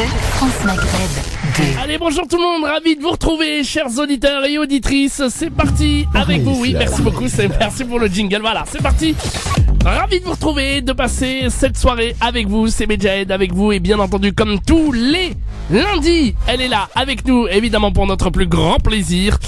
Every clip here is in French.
France Maghreb 2. Allez, bonjour tout le monde, ravi de vous retrouver, chers auditeurs et auditrices. C'est parti avec vous. Oui, merci beaucoup, merci pour le jingle. Voilà, c'est parti. Ravi de vous retrouver, de passer cette soirée avec vous. C'est Medjahed avec vous et bien entendu, comme tous les lundis, elle est là avec nous, évidemment pour notre plus grand plaisir.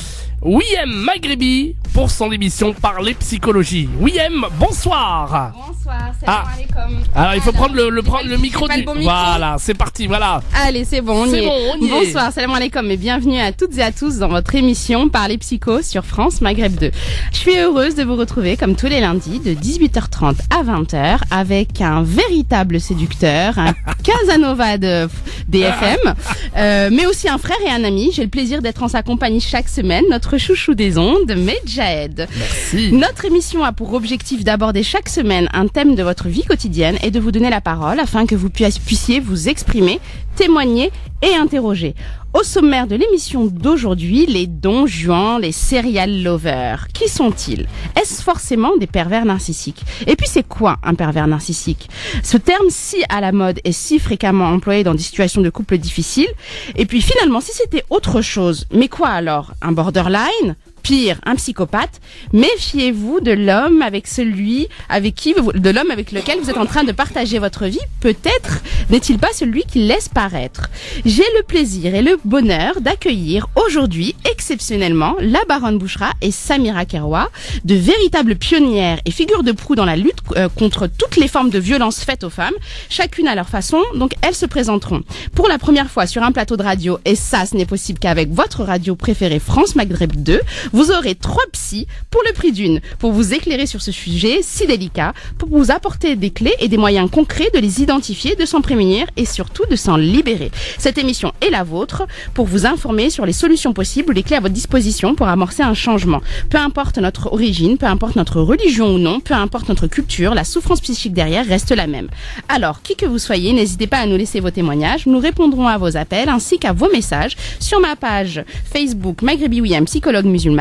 Wiem Maghrebi pour son émission Parler Psychologie. Wiem, bonsoir. Bonsoir, salam alaikum. Alors il faut prendre le micro pas du... le bon micro. Voilà, c'est parti, voilà. Allez, c'est bon, on y est. Bonsoir, salam alaikum et bienvenue à toutes et à tous dans votre émission Parler Psycho sur France Maghreb 2. Je suis heureuse de vous retrouver comme tous les lundis de 18h30 à 20h avec un véritable séducteur, un Casanova des FM, mais aussi un frère et un ami. J'ai le plaisir d'être en sa compagnie chaque semaine, notre chouchou des ondes, Medjahed. Merci. Notre émission a pour objectif d'aborder chaque semaine un thème de votre vie quotidienne et de vous donner la parole afin que vous puissiez vous exprimer, témoigner et interroger. Au sommaire de l'émission d'aujourd'hui, les Don Juan, les serial lovers. Qui sont-ils? Est-ce forcément des pervers narcissiques? Et puis c'est quoi un pervers narcissique? Ce terme si à la mode est si fréquemment employé dans des situations de couple difficiles. Et puis finalement, si c'était autre chose, mais quoi alors? Un borderline? Pire, un psychopathe? Méfiez-vous de l'homme avec de l'homme avec lequel vous êtes en train de partager votre vie. Peut-être n'est-il pas celui qu'il laisse paraître. J'ai le plaisir et le bonheur d'accueillir aujourd'hui, exceptionnellement, la baronne Bouchra et Samira Kerwa, de véritables pionnières et figures de proue dans la lutte contre toutes les formes de violence faites aux femmes, chacune à leur façon. Donc elles se présenteront pour la première fois sur un plateau de radio, et ça, ce n'est possible qu'avec votre radio préférée France Maghreb 2. Vous aurez 3 psys pour le prix d'une, pour vous éclairer sur ce sujet si délicat, pour vous apporter des clés et des moyens concrets de les identifier, de s'en prémunir et surtout de s'en libérer. Cette émission est la vôtre pour vous informer sur les solutions possibles, les clés à votre disposition pour amorcer un changement. Peu importe notre origine, peu importe notre religion ou non, peu importe notre culture, la souffrance psychique derrière reste la même. Alors, qui que vous soyez, n'hésitez pas à nous laisser vos témoignages. Nous répondrons à vos appels ainsi qu'à vos messages sur ma page Facebook Maghrebi Wiem, psychologue musulman,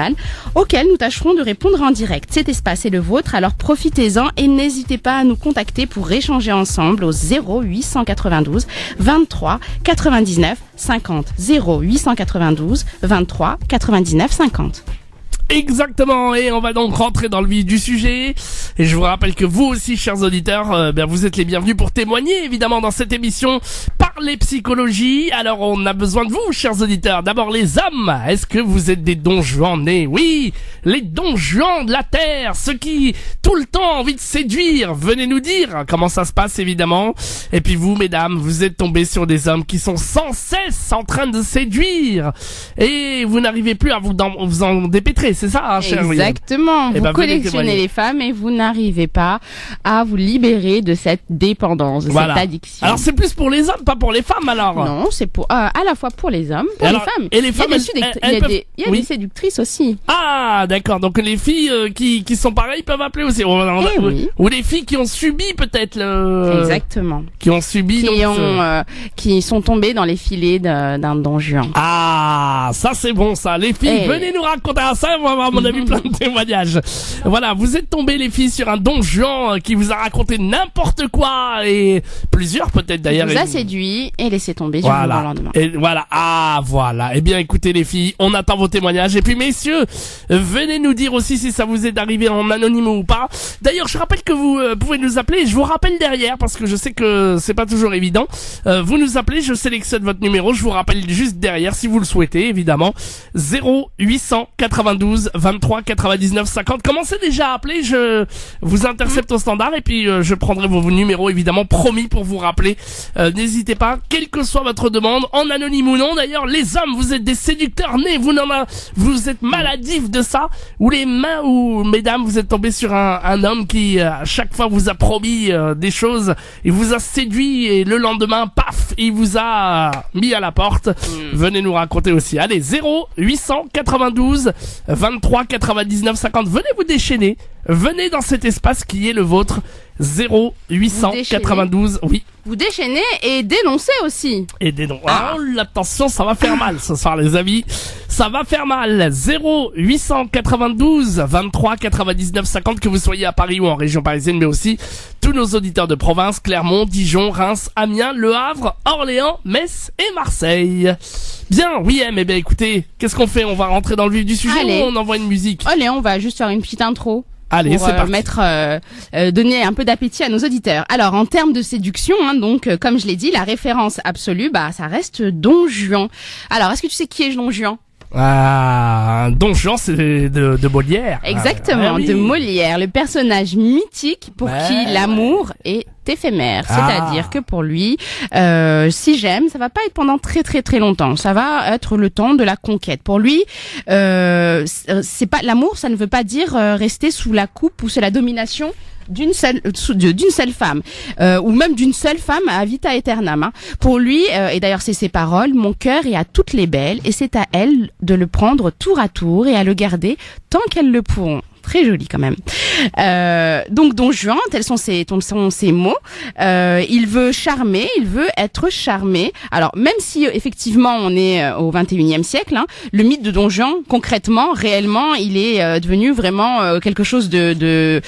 auquel nous tâcherons de répondre en direct. Cet espace est le vôtre, alors profitez-en et n'hésitez pas à nous contacter pour échanger ensemble au 0892 23 99 50. 0892 23 99 50. Exactement, et on va donc rentrer dans le vif du sujet. Et je vous rappelle que vous aussi, chers auditeurs, vous êtes les bienvenus pour témoigner, évidemment, dans cette émission Parler Psychologie. Alors, on a besoin de vous, chers auditeurs. D'abord, les hommes. Est-ce que vous êtes des Don Juan nés? Oui, les Don Juan de la Terre, ceux qui, tout le temps, ont envie de séduire. Venez nous dire comment ça se passe, évidemment. Et puis vous, mesdames, vous êtes tombés sur des hommes qui sont sans cesse en train de séduire. Et vous n'arrivez plus à vous en dépêtrer. C'est ça, hein, cher William. Exactement. Vous collectionnez les femmes et vous n'arrivez pas à vous libérer de cette dépendance, de cette addiction. Alors c'est plus pour les hommes, pas pour les femmes alors. Non, c'est pour à la fois pour les hommes, pour les femmes. Et les femmes, il y a des séductrices aussi. Ah, d'accord. Donc les filles qui sont pareilles peuvent appeler aussi. Oui. Ou les filles qui ont subi peut-être Exactement. Qui ont subi qui sont tombées dans les filets d'un Don Juan. Ah, ça c'est bon ça. Les filles, venez nous raconter ça. On va avoir, à mon avis, plein de témoignages. Voilà, vous êtes tombés, les filles, sur un Don Juan qui vous a raconté n'importe quoi, et plusieurs peut-être d'ailleurs. Il vous a séduit et laissé tomber du jour au lendemain. Et voilà, voilà. Eh bien, écoutez les filles, on attend vos témoignages. Et puis messieurs, venez nous dire aussi si ça vous est arrivé en anonyme ou pas. D'ailleurs, je rappelle que vous pouvez nous appeler. Je vous rappelle derrière, parce que je sais que c'est pas toujours évident. Vous nous appelez, je sélectionne votre numéro. Je vous rappelle juste derrière, si vous le souhaitez, évidemment. 0892 23 99 50. Commencez déjà à appeler, je vous intercepte au standard et puis je prendrai vos numéros, évidemment, promis, pour vous rappeler. N'hésitez pas, quelle que soit votre demande, en anonyme ou non. D'ailleurs, les hommes, vous êtes des séducteurs nés, vous êtes maladifs de ça, ou mesdames, vous êtes tombés sur un homme qui à chaque fois vous a promis des choses, il vous a séduit et le lendemain, paf, il vous a mis à la porte. Venez nous raconter aussi. Allez, 0892 23 99 50. Venez vous déchaîner. venez dans cet espace qui est le vôtre. 0892, oui. Vous déchaînez et dénoncez aussi. Et attention, ça va faire mal ce soir les amis. Ça va faire mal. 0892 23 99 50, que vous soyez à Paris ou en région parisienne, mais aussi tous nos auditeurs de province, Clermont, Dijon, Reims, Amiens, Le Havre, Orléans, Metz et Marseille. Bien, oui, mais bien écoutez, qu'est-ce qu'on fait? On va rentrer dans le vif du sujet. Allez. Ou on envoie une musique? Allez, on va juste faire une petite intro. Allez, pour c'est parti. donner un peu d'appétit à nos auditeurs. Alors, en termes de séduction, donc comme je l'ai dit, la référence absolue, ça reste Don Juan. Alors, est-ce que tu sais qui est Don Juan? Don Juan, c'est de Molière. Exactement, oui. de Molière, le personnage mythique pour qui l'amour est éphémère. C'est-à-dire que pour lui, si j'aime, ça va pas être pendant très très très longtemps. Ça va être le temps de la conquête. Pour lui, c'est pas l'amour, ça ne veut pas dire rester sous la coupe ou sous la domination d'une seule femme, ou même d'une seule femme à vita aeternam. Hein. Pour lui, et d'ailleurs c'est ses paroles, mon cœur est à toutes les belles et c'est à elles de le prendre tour à tour et à le garder tant qu'elles le pourront. Très joli quand même. Donc Don Juan, tels sont ses mots. Il veut charmer, il veut être charmé. Alors même si effectivement on est au 21e siècle, le mythe de Don Juan, concrètement, réellement, il est devenu vraiment quelque chose de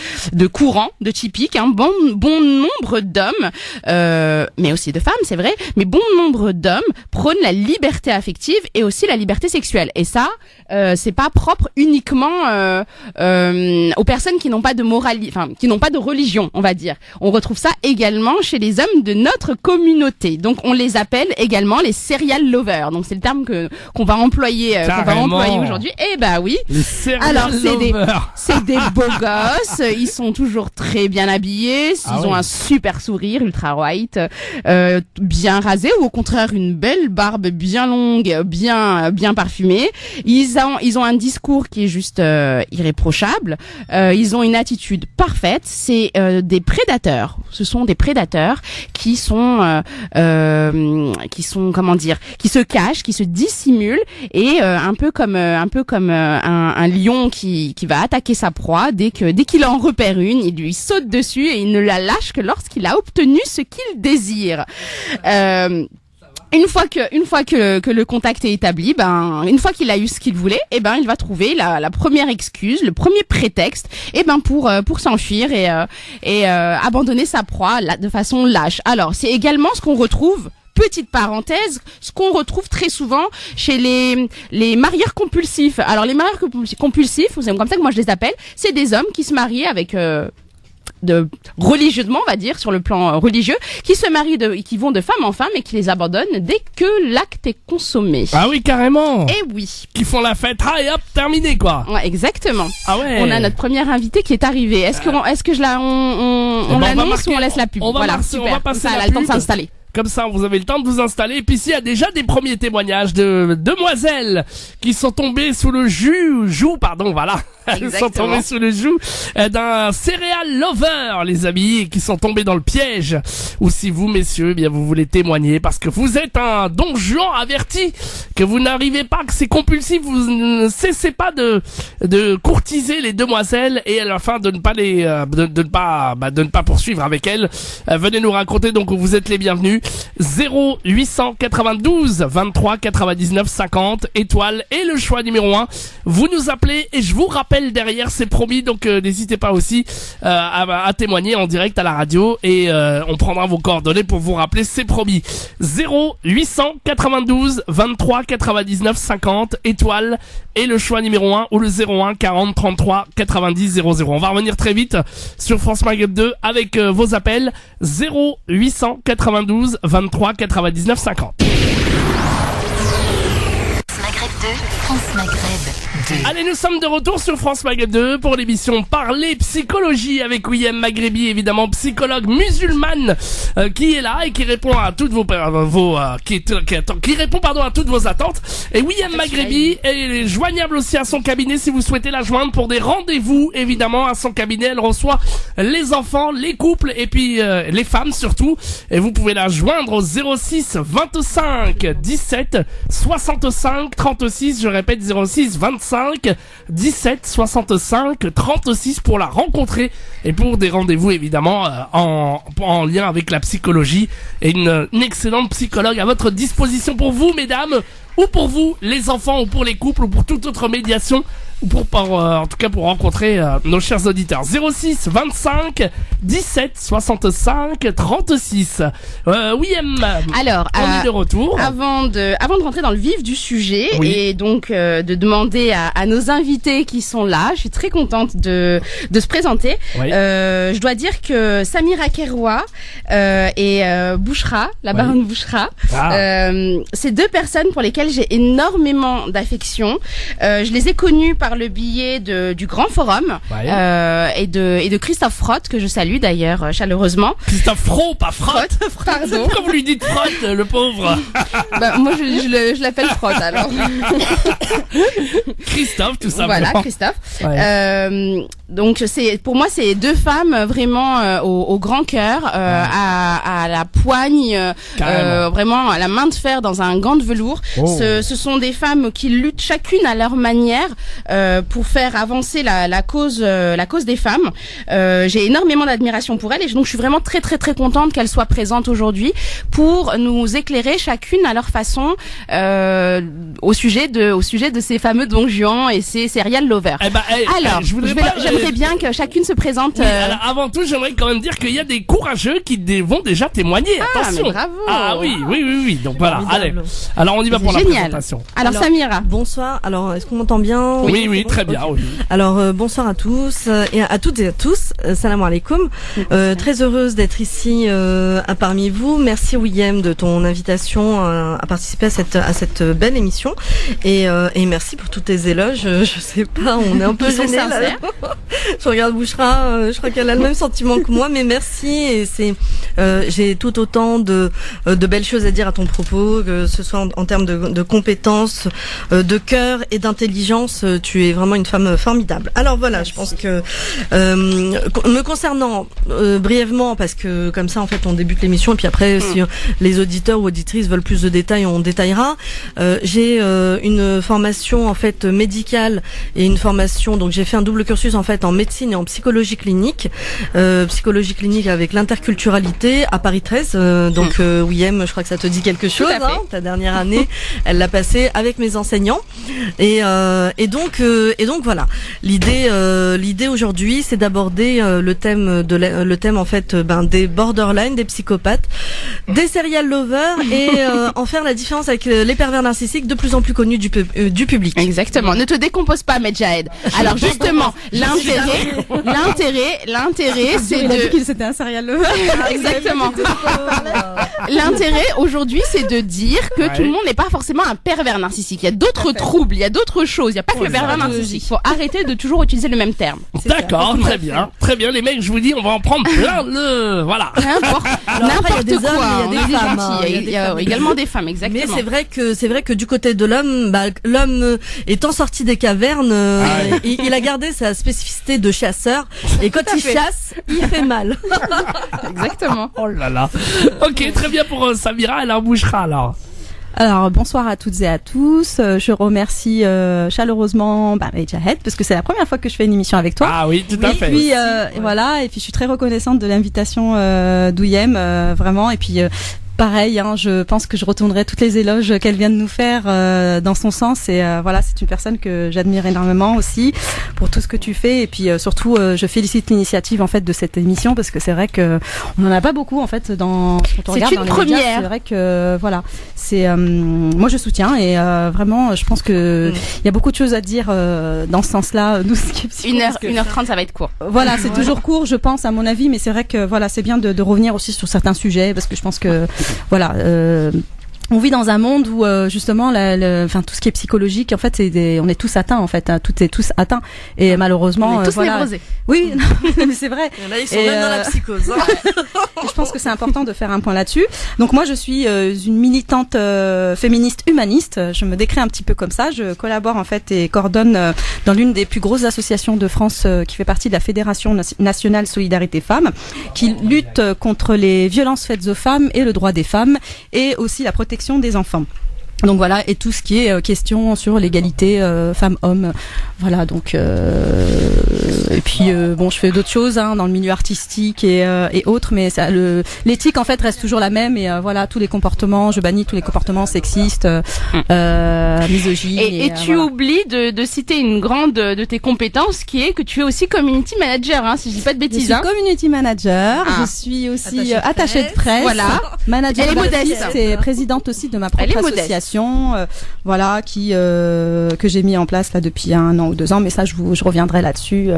courant, de typique. Bon nombre d'hommes, mais aussi de femmes, c'est vrai, mais bon nombre d'hommes prônent la liberté affective et aussi la liberté sexuelle. Et ça, c'est pas propre uniquement aux personnes qui n'ont pas de qui n'ont pas de religion, on va dire. On retrouve ça également chez les hommes de notre communauté. Donc on les appelle également les serial lovers. Donc c'est le terme qu'on va employer aujourd'hui. Eh oui. Les serial lovers. C'est des beaux gosses, ils sont toujours très bien habillés, ils ont un super sourire ultra white, bien rasé, ou au contraire une belle barbe bien longue, bien parfumée. Ils ont un discours qui est juste irréprochable. Ils ont une attitude parfaite. C'est des prédateurs. Ce sont des prédateurs qui sont comment dire, qui se cachent, qui se dissimulent, et un peu comme un lion qui va attaquer sa proie. Dès qu'il en repère une, il lui saute dessus et il ne la lâche que lorsqu'il a obtenu ce qu'il désire. Une fois que le contact est établi, une fois qu'il a eu ce qu'il voulait, il va trouver la première excuse, le premier prétexte, pour s'enfuir et abandonner sa proie de façon lâche. Alors, c'est également ce qu'on retrouve, petite parenthèse, ce qu'on retrouve très souvent chez les marieurs compulsifs. Alors, les marieurs compulsifs, c'est comme ça que moi je les appelle, c'est des hommes qui se marient avec religieusement, on va dire, sur le plan religieux, qui se marient qui vont de femme en femme et qui les abandonnent dès que l'acte est consommé. Ah oui, carrément. Eh oui. Qui font la fête, et hop, terminé quoi. Ouais, exactement. Ah ouais. On a notre première invitée qui est arrivée. Est-ce que on l'annonce ou on laisse la pub? Voilà, super. On va passer ça, elle a le temps de s'installer. Comme ça, vous avez le temps de vous installer. Et puis ici, il y a déjà des premiers témoignages de demoiselles qui sont tombées sous le joug, voilà. Elles sont tombées sous le joug d'un serial lover, les amis, qui sont tombés dans le piège. Ou si vous, messieurs, vous voulez témoigner parce que vous êtes un Don Juan averti, que vous n'arrivez pas, que c'est compulsif, vous ne cessez pas de courtiser les demoiselles et à la fin de ne pas de ne pas poursuivre avec elles. Venez nous raconter, donc vous êtes les bienvenus. 0892 23 99 50 étoile et le choix numéro 1. Vous nous appelez et je vous rappelle derrière, c'est promis, donc n'hésitez pas aussi à témoigner en direct à la radio et on prendra vos coordonnées pour vous rappeler, c'est promis. 0892 23 99 50 étoile et le choix numéro 1 ou le 01 40 33 90 00. On va revenir très vite sur France Maghreb 2 avec vos appels. 0892 23 99 50. Maghreb 2, France Maghreb 2. Allez, nous sommes de retour sur France Maghreb 2 pour l'émission Parler Psychologie avec William Maghrebi, évidemment psychologue musulmane qui est là et qui répond à toutes qui répond à toutes vos attentes. Et William Maghrebi est joignable aussi à son cabinet si vous souhaitez la joindre pour des rendez-vous, évidemment à son cabinet. Elle reçoit les enfants, les couples et puis les femmes surtout. Et vous pouvez la joindre au 06 25 17 65 36. 06, je répète 06 25 17 65 36 pour la rencontrer et pour des rendez-vous évidemment en lien avec la psychologie et une excellente psychologue à votre disposition pour vous mesdames ou pour vous les enfants ou pour les couples ou pour toute autre médiation ou en tout cas pour rencontrer nos chers auditeurs. 06 25 17 65 36. Alors, on est de retour. Avant de rentrer dans le vif du sujet oui. et donc de demander à nos invités qui sont là, je suis très contente de se présenter. Oui. Je dois dire que Samira Keroua et Bouchra, la baronne Bouchra, c'est deux personnes pour lesquelles j'ai énormément d'affection. Je les ai connues par le biais du Grand Forum et de Christophe Frotte, que je salue d'ailleurs chaleureusement. Christophe Frotte, pas Frotte. Pardon. Pourquoi vous lui dites Frotte, le pauvre? Moi je l'appelle Frotte alors. Christophe, tout simplement. Voilà, Christophe. Ouais. Donc pour moi c'est deux femmes vraiment au grand cœur, à la poigne, vraiment à la main de fer dans un gant de velours. Ce sont des femmes qui luttent chacune à leur manière pour faire avancer la cause des femmes. J'ai énormément d'admiration pour elles et donc je suis vraiment très très très contente qu'elles soient présentes aujourd'hui pour nous éclairer chacune à leur façon au sujet de ces fameux Don Juan et ces serial lovers. Alors, j'aimerais bien que chacune se présente. Oui, alors, avant tout, j'aimerais quand même dire qu'il y a des courageux qui vont déjà témoigner. Attention. Mais bravo. Ah oui. Donc voilà, allez. Alors on y va pour la présentation. Alors Samira. Bonsoir. Alors est-ce qu'on m'entend bien? Oui, très bien. Oui. Alors bonsoir à tous et à toutes et à tous. Salam alaikum. Très heureuse d'être ici parmi vous. Merci William de ton invitation à participer à cette belle émission et merci pour tous tes éloges. Je sais pas, on est un peu gênés là. Je regarde Bouchra, je crois qu'elle a le même sentiment que moi, mais merci et j'ai tout autant de belles choses à dire à ton propos, que ce soit en termes de compétences, de cœur et d'intelligence. Tu es vraiment une femme formidable. Alors voilà, je pense que me concernant brièvement, parce que comme ça en fait on débute l'émission et puis après si les auditeurs ou auditrices veulent plus de détails, on détaillera. J'ai une formation en fait médicale et une formation, donc j'ai fait un double cursus en fait en médecine et en psychologie clinique avec l'interculturalité à Paris 13. Donc William, je crois que ça te dit quelque chose. Ta dernière année, elle l'a passée avec mes enseignants et donc voilà. L'idée aujourd'hui, c'est d'aborder le thème en fait des borderline, des psychopathes, des serial lovers et en faire la différence avec les pervers narcissiques de plus en plus connus du public. Exactement. Ne te décompose pas, Medjahed. Alors justement, l'intérêt, c'est de... qu'il c'était un serial lover. Exactement. L'intérêt aujourd'hui, c'est de dire que tout le monde n'est pas forcément un pervers narcissique. Il y a d'autres troubles, il y a d'autres choses. Il n'y a pas que le pervers narcissique. Il faut arrêter de toujours utiliser le même terme. D'accord, très bien. Très bien, les mecs, je vous dis, on va en prendre plein de... Voilà. N'importe quoi. Il y a des femmes. Il y a également des femmes, exactement. Mais c'est vrai que du côté de l'homme, l'homme étant sorti des cavernes, il a gardé sa spécificité de chasseur. Et quand il chasse, il fait mal. Exactement. Oh là là. Ok, très bien pour Samira, elle en Bouchra alors. Alors bonsoir à toutes et à tous. Je remercie chaleureusement Medjahed parce que c'est la première fois que je fais une émission avec toi. Ah oui, tout à fait. Et puis voilà, et puis je suis très reconnaissante de l'invitation d'Ouyem, vraiment. Et puis pareil, je pense que je retournerai toutes les éloges qu'elle vient de nous faire dans son sens. Et voilà, c'est une personne que j'admire énormément aussi pour tout ce que tu fais. Et puis surtout, je félicite l'initiative en fait de cette émission parce que c'est vrai que on en a pas beaucoup en fait quand on regarde dans les première. médias. C'est vrai que voilà, c'est moi je soutiens et vraiment, je pense que il y a beaucoup de choses à dire dans ce sens-là. Nous, 1h30, ça va être court. Voilà, c'est toujours court, je pense, à mon avis, mais c'est vrai que voilà, c'est bien de revenir aussi sur certains sujets parce que je pense que voilà, on vit dans un monde où justement, tout ce qui est psychologique, en fait, on est tous atteints, en fait, toutes et tous atteints. Et malheureusement, on est tous névrosés. Oui, mais c'est vrai. Là, ils sont même dans la psychose. Je pense que c'est important de faire un point là-dessus. Donc moi, je suis une militante féministe humaniste. Je me décris un petit peu comme ça. Je collabore en fait et coordonne dans l'une des plus grosses associations de France qui fait partie de la Fédération nationale Solidarité Femmes, qui lutte contre les violences faites aux femmes et le droit des femmes et aussi la protection des enfants. Donc voilà, et tout ce qui est question sur l'égalité femmes-hommes. Voilà, donc et puis bon, je fais d'autres choses dans le milieu artistique et autres, mais ça, l'éthique en fait reste toujours la même. Et voilà, tous les comportements, je bannis tous les comportements sexistes, misogynes. Et tu oublies de citer une grande de tes compétences, qui est que tu es aussi community manager, si je dis pas de bêtises. Je suis community manager, je suis aussi attachée de presse, voilà, manager elle est modeste et présidente aussi de ma propre association. Voilà, que j'ai mis en place là depuis 1 an ou 2 ans, mais ça je reviendrai là-dessus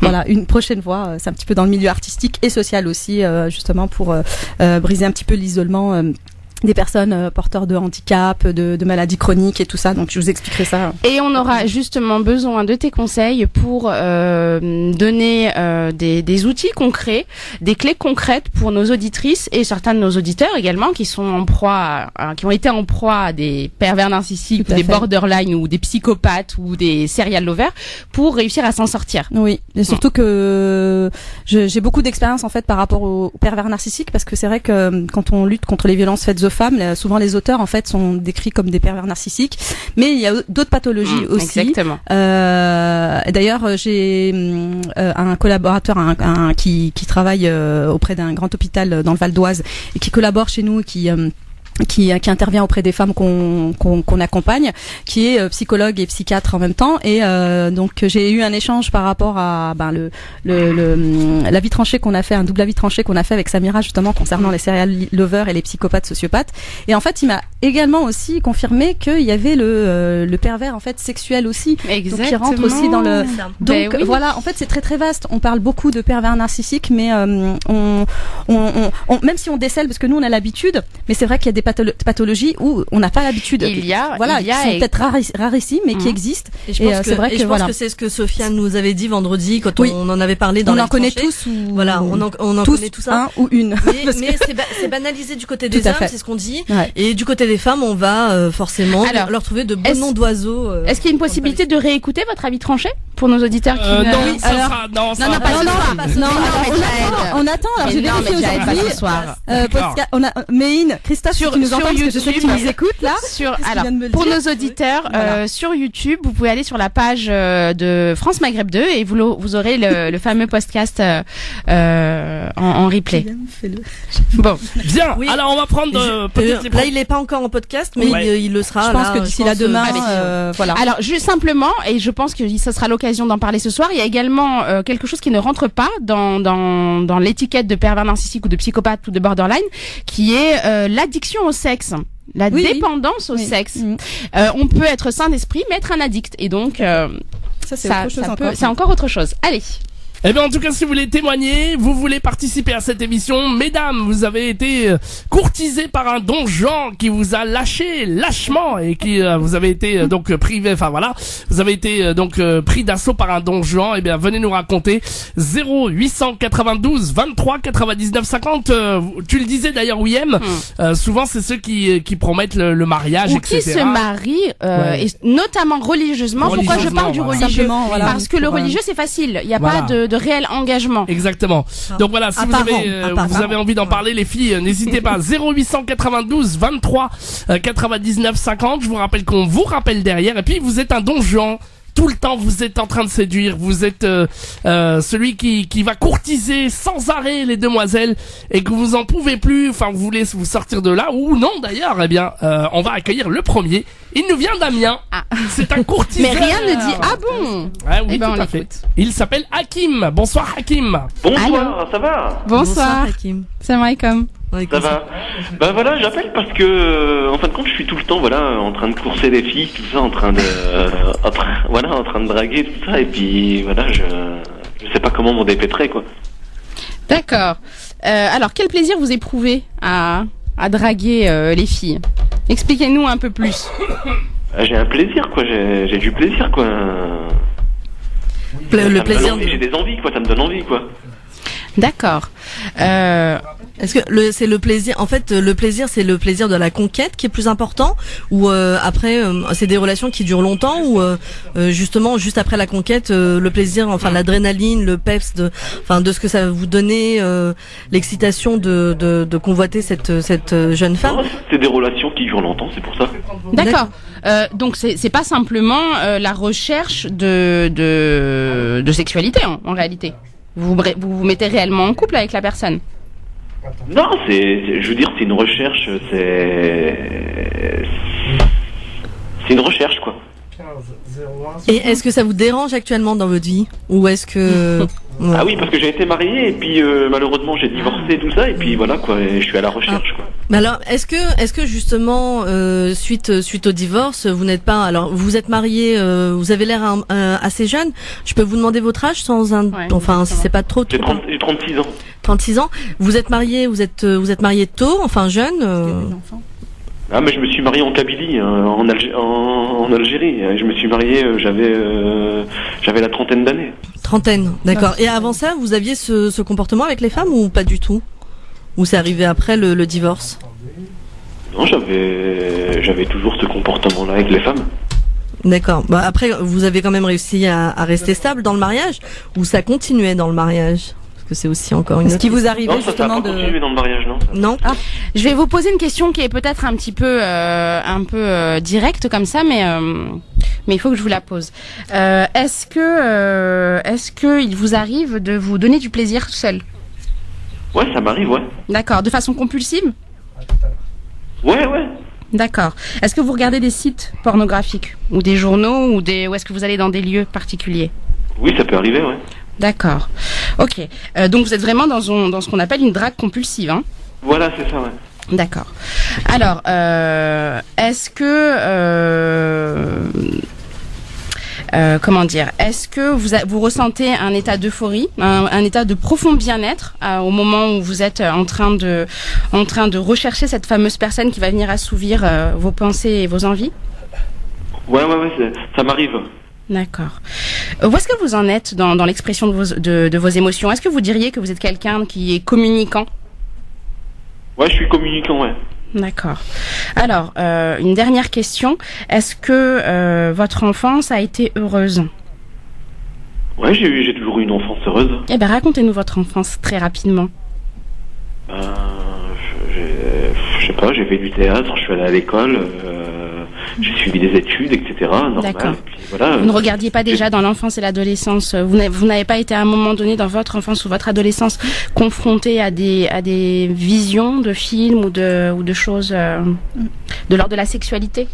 voilà, une prochaine fois. C'est un petit peu dans le milieu artistique et social aussi, justement pour briser un petit peu l'isolement des personnes porteurs de handicap, de maladies chroniques et tout ça. Donc je vous expliquerai ça. Et on aura justement besoin de tes conseils pour donner des outils concrets, des clés concrètes pour nos auditrices et certains de nos auditeurs également qui sont en proie, qui ont été en proie à des pervers narcissiques, ou des borderline ou des psychopathes ou des serial lovers, pour réussir à s'en sortir. Oui, et surtout que j'ai beaucoup d'expérience en fait par rapport aux pervers narcissiques, parce que c'est vrai que quand on lutte contre les violences faites aux femmes, souvent les auteurs en fait sont décrits comme des pervers narcissiques, mais il y a d'autres pathologies aussi. Exactement. D'ailleurs, j'ai un collaborateur qui travaille auprès d'un grand hôpital dans le Val d'Oise et qui collabore chez nous, qui intervient auprès des femmes qu'on accompagne, qui est psychologue et psychiatre en même temps, et donc j'ai eu un échange par rapport à l'avis tranché qu'on a fait, un double avis tranché qu'on a fait avec Samira justement concernant les serial lovers et les psychopathes sociopathes. Et en fait, il m'a également aussi confirmé qu'il y avait le pervers en fait sexuel aussi, exactement, donc qui rentre aussi dans le. Donc oui. voilà, en fait c'est très très vaste. On parle beaucoup de pervers narcissiques, mais on même si on décèle, parce que nous on a l'habitude, mais c'est vrai qu'il y a des pathologies où on n'a pas l'habitude. Il y a qui sont peut-être rarissimes, mais qui existent. Et je pense que c'est ce que Sofiane nous avait dit vendredi quand on en avait parlé dans la tranchée. On en connaît tous. Voilà, on en tous, connaît tous un ou une. Mais c'est banalisé du côté des hommes, c'est ce qu'on dit. Ouais. Et du côté des femmes, on va forcément leur trouver de bons noms d'oiseaux. Est-ce qu'il y a une possibilité de réécouter votre avis tranché pour nos auditeurs qui non, on attend. Alors j'ai vérifié aujourd'hui. On a Méine, Christophe, sur YouTube, je sais que tu nous écoutes là. Pour nos auditeurs, sur YouTube, vous pouvez aller sur la page de France Maghreb 2 et vous aurez le fameux podcast en replay. Bon, bien. Oui. Alors on va prendre peut-être là, il est pas encore en podcast, mais il le sera. Je pense que d'ici là demain, voilà. Alors juste simplement, et je pense que ça sera l'occasion d'en parler ce soir. Il y a également quelque chose qui ne rentre pas dans l'étiquette de pervers narcissique ou de psychopathe ou de borderline, qui est l'addiction au sexe. La dépendance au sexe. On peut être sain d'esprit, mais être un addict. Et donc, c'est encore autre chose. Allez. Eh bien, en tout cas, si vous voulez témoigner, vous voulez participer à cette émission, mesdames, vous avez été courtisées par un don Juan qui vous a lâché lâchement et qui vous avez été donc privé, enfin voilà, vous avez été donc pris d'assaut par un don Juan. Eh bien, venez nous raconter 0892 23 99 50. Tu le disais d'ailleurs, William, souvent c'est ceux qui promettent le mariage, ou etc. qui se marient, et notamment religieusement. Pourquoi je parle du religieux? Parce que le religieux c'est facile, il n'y a pas de réel engagement. Exactement. Donc voilà, si vous avez envie d'en parler, les filles, n'hésitez pas. 0892 23 99 50. Je vous rappelle qu'on vous rappelle derrière. Et puis vous êtes un don Juan. Tout le temps, vous êtes en train de séduire. Vous êtes celui qui va courtiser sans arrêt les demoiselles et que vous en pouvez plus. Enfin, vous voulez vous sortir de là ou non d'ailleurs. Eh bien, on va accueillir le premier. Il nous vient d'Amiens. C'est un courtiseur. Mais rien ne dit ah bon. Ah oui, tout à fait. Il s'appelle Hakim. Bonsoir Hakim. Bonsoir, ça va? Bonsoir Hakim. Salam alaikum. Ça va. Ben voilà, j'appelle parce que en fin de compte, je suis tout le temps en train de courser les filles, tout ça, en train de draguer tout ça, et puis voilà, je sais pas comment m'en dépêtrer quoi. D'accord. Alors quel plaisir vous éprouvez à draguer les filles? Expliquez-nous un peu plus. J'ai un plaisir quoi, j'ai du plaisir quoi. Le plaisir. J'ai des envies quoi, ça me donne envie quoi. D'accord. Est-ce que c'est le plaisir, en fait, le plaisir, c'est le plaisir de la conquête qui est plus important, ou après, c'est des relations qui durent longtemps, ou justement, juste après la conquête, le plaisir, enfin l'adrénaline, le peps, de ce que ça va vous donner, l'excitation de convoiter cette jeune femme. Non, c'est des relations qui durent longtemps, c'est pour ça. D'accord. Donc c'est pas simplement la recherche de sexualité en réalité. Vous vous mettez réellement en couple avec la personne. Non, je veux dire, c'est une recherche, c'est une recherche, quoi. Et est-ce que ça vous dérange actuellement dans votre vie, ou est-ce que Ah oui, parce que j'ai été marié et puis malheureusement j'ai divorcé, tout ça, et puis voilà quoi, et je suis à la recherche quoi. Mais alors, est-ce que justement suite au divorce, vous n'êtes pas, alors vous êtes marié, vous avez l'air assez jeune. Je peux vous demander votre âge enfin si c'est pas trop. J'ai 36 ans. 36 ans. Vous êtes marié tôt, enfin jeune. Ah mais je me suis marié en Kabylie, en Algérie. Je me suis marié, j'avais la trentaine d'années. Trentaine, d'accord. Et avant ça, vous aviez ce comportement avec les femmes ou pas du tout? Ou c'est arrivé après le divorce? Non, j'avais toujours ce comportement-là avec les femmes. D'accord. Bah après, vous avez quand même réussi à rester stable dans le mariage, ou ça continuait dans le mariage? Que c'est aussi encore une. Ce qui vous arrivait non, ça justement de. Continuer dans le mariage, non. Non. Ah, je vais vous poser une question qui est peut-être un petit peu, directe comme ça, mais il faut que je vous la pose. Est-ce que il vous arrive de vous donner du plaisir seul? Ouais, ça m'arrive, ouais. D'accord. De façon compulsive? Ouais. D'accord. Est-ce que vous regardez des sites pornographiques ou des journaux ou est-ce que vous allez dans des lieux particuliers? Oui, ça peut arriver, ouais. D'accord. Ok. Donc vous êtes vraiment dans ce qu'on appelle une drague compulsive, hein? Voilà, c'est ça, ouais. D'accord. Alors, est-ce que comment dire? Est-ce que vous ressentez un état d'euphorie, un état de profond bien-être au moment où vous êtes en train de rechercher cette fameuse personne qui va venir assouvir vos pensées et vos envies? Ouais, ça m'arrive. D'accord. Où est-ce que vous en êtes dans l'expression de vos émotions? Est-ce que vous diriez que vous êtes quelqu'un qui est communicant? Ouais, je suis communicant, ouais. D'accord. Alors, une dernière question. Est-ce que votre enfance a été heureuse? Ouais, j'ai toujours eu une enfance heureuse. Eh ben, racontez-nous votre enfance très rapidement. Je sais pas, j'ai fait du théâtre, je suis allé à l'école, j'ai suivi des études, etc. Normal. D'accord. Et puis, voilà, vous ne regardiez pas déjà dans l'enfance et l'adolescence, vous n'avez pas été à un moment donné dans votre enfance ou votre adolescence confronté à des visions de films ou de choses de l'ordre de la sexualité?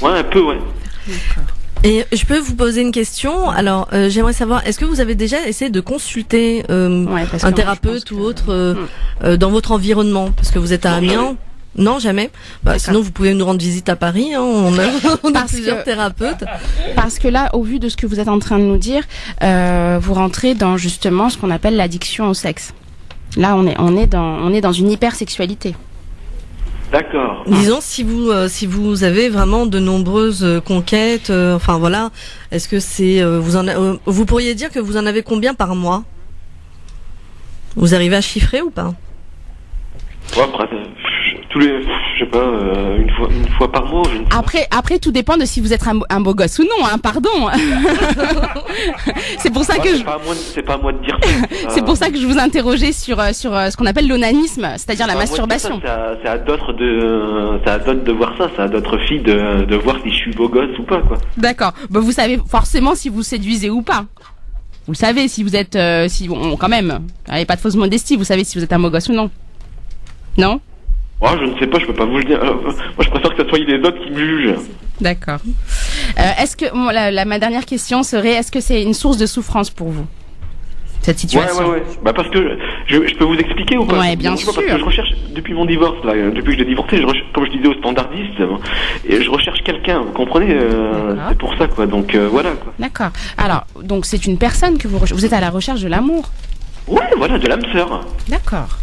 Ouais, un peu, ouais. D'accord. Et je peux vous poser une question? Alors, j'aimerais savoir, est-ce que vous avez déjà essayé de consulter un thérapeute ou autre dans votre environnement? Parce que vous êtes à Amiens. Non, jamais. Sinon, vous pouvez nous rendre visite à Paris. Hein. On a plusieurs thérapeutes. Parce que là, au vu de ce que vous êtes en train de nous dire, vous rentrez dans justement ce qu'on appelle l'addiction au sexe. Là, on est dans une hypersexualité. D'accord. Disons, si vous avez vraiment de nombreuses conquêtes, enfin voilà, est-ce que c'est vous pourriez dire que vous en avez combien par mois? Vous arrivez à chiffrer ou pas? Ouais, après, je sais pas, une fois par mois. Après, tout dépend de si vous êtes un beau gosse ou non, hein, pardon. C'est pour ça que c'est pas à moi de dire ça. C'est pour ça que je vous interrogeais sur ce qu'on appelle l'onanisme, c'est-à-dire la masturbation. C'est à d'autres de voir ça, c'est à d'autres filles de voir si je suis beau gosse ou pas, quoi. D'accord. Bah, vous savez forcément si vous séduisez ou pas. Vous le savez si vous êtes, quand même, allez, pas de fausse modestie, vous savez si vous êtes un beau gosse ou non. Non? Ouais, je ne sais pas, je peux pas vous le dire. Moi, je préfère que ce soit les autres qui me jugent. D'accord. Est-ce que ma dernière question serait, est-ce que c'est une source de souffrance pour vous, cette situation? Ouais. Bah parce que je peux vous expliquer ou pas? Ouais, bien sûr. Parce que je recherche depuis mon divorce, là, depuis que je l'ai divorcé, comme je disais au standardiste, et je recherche quelqu'un. Vous comprenez? C'est pour ça, quoi. Donc voilà, quoi. D'accord. Alors, donc c'est une personne que vous êtes à la recherche de l'amour. Ouais, voilà, de l'âme sœur. D'accord.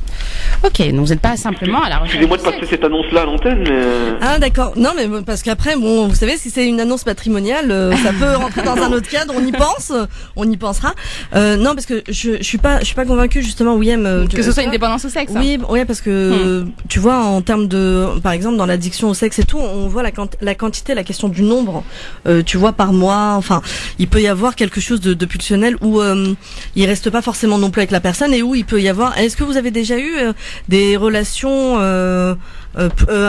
Ok, donc vous n'êtes pas simplement à la recherche. Excusez-moi de passer cette annonce-là à l'antenne, mais... Ah d'accord. Non mais parce qu'après bon, vous savez si c'est une annonce patrimoniale, ça peut rentrer dans un autre cadre. On y pense, on y pensera. Non parce que je suis pas convaincue justement, William. Que ce soit une dépendance au sexe. Oui, ouais parce que tu vois en termes de, par exemple dans l'addiction au sexe et tout, on voit la quantité, la question du nombre. Tu vois par mois. Enfin, il peut y avoir quelque chose de pulsionnel où il reste pas forcément non plus avec la personne et où il peut y avoir. Est-ce que vous avez déjà eu des relations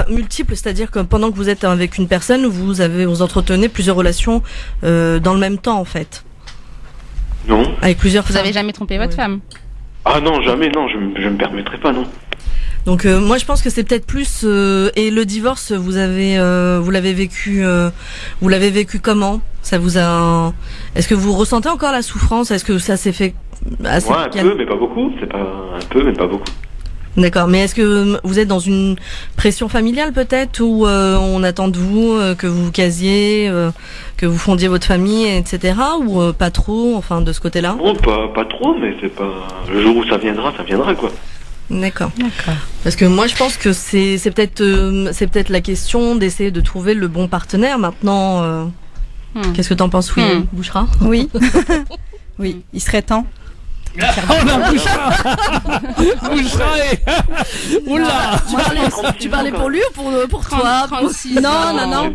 multiples, c'est-à-dire que pendant que vous êtes avec une personne, vous entretenez plusieurs relations dans le même temps en fait. Non. Avec plusieurs. Vous avez jamais trompé votre femme? Ah non, jamais, non, je me permettrai pas, non. Donc moi je pense que c'est peut-être plus et le divorce vous l'avez vécu comment? Ça vous a Est-ce que vous ressentez encore la souffrance? Est-ce que ça s'est fait assez un peu mais pas beaucoup, c'est pas un peu mais pas beaucoup. D'accord, mais est-ce que vous êtes dans une pression familiale peut-être où on attend de vous que vous vous casiez, que vous fondiez votre famille, etc. ou pas trop, enfin de ce côté-là? Non, pas trop, mais c'est pas le jour où ça viendra quoi. D'accord. Parce que moi je pense que c'est peut-être la question d'essayer de trouver le bon partenaire maintenant. Qu'est-ce que t'en penses, William Bouchra? Oui. Oui, il serait temps. Oh la Bouchra et... Oula. Tu parlais pour lui ou pour toi? 36 Non, ans. non.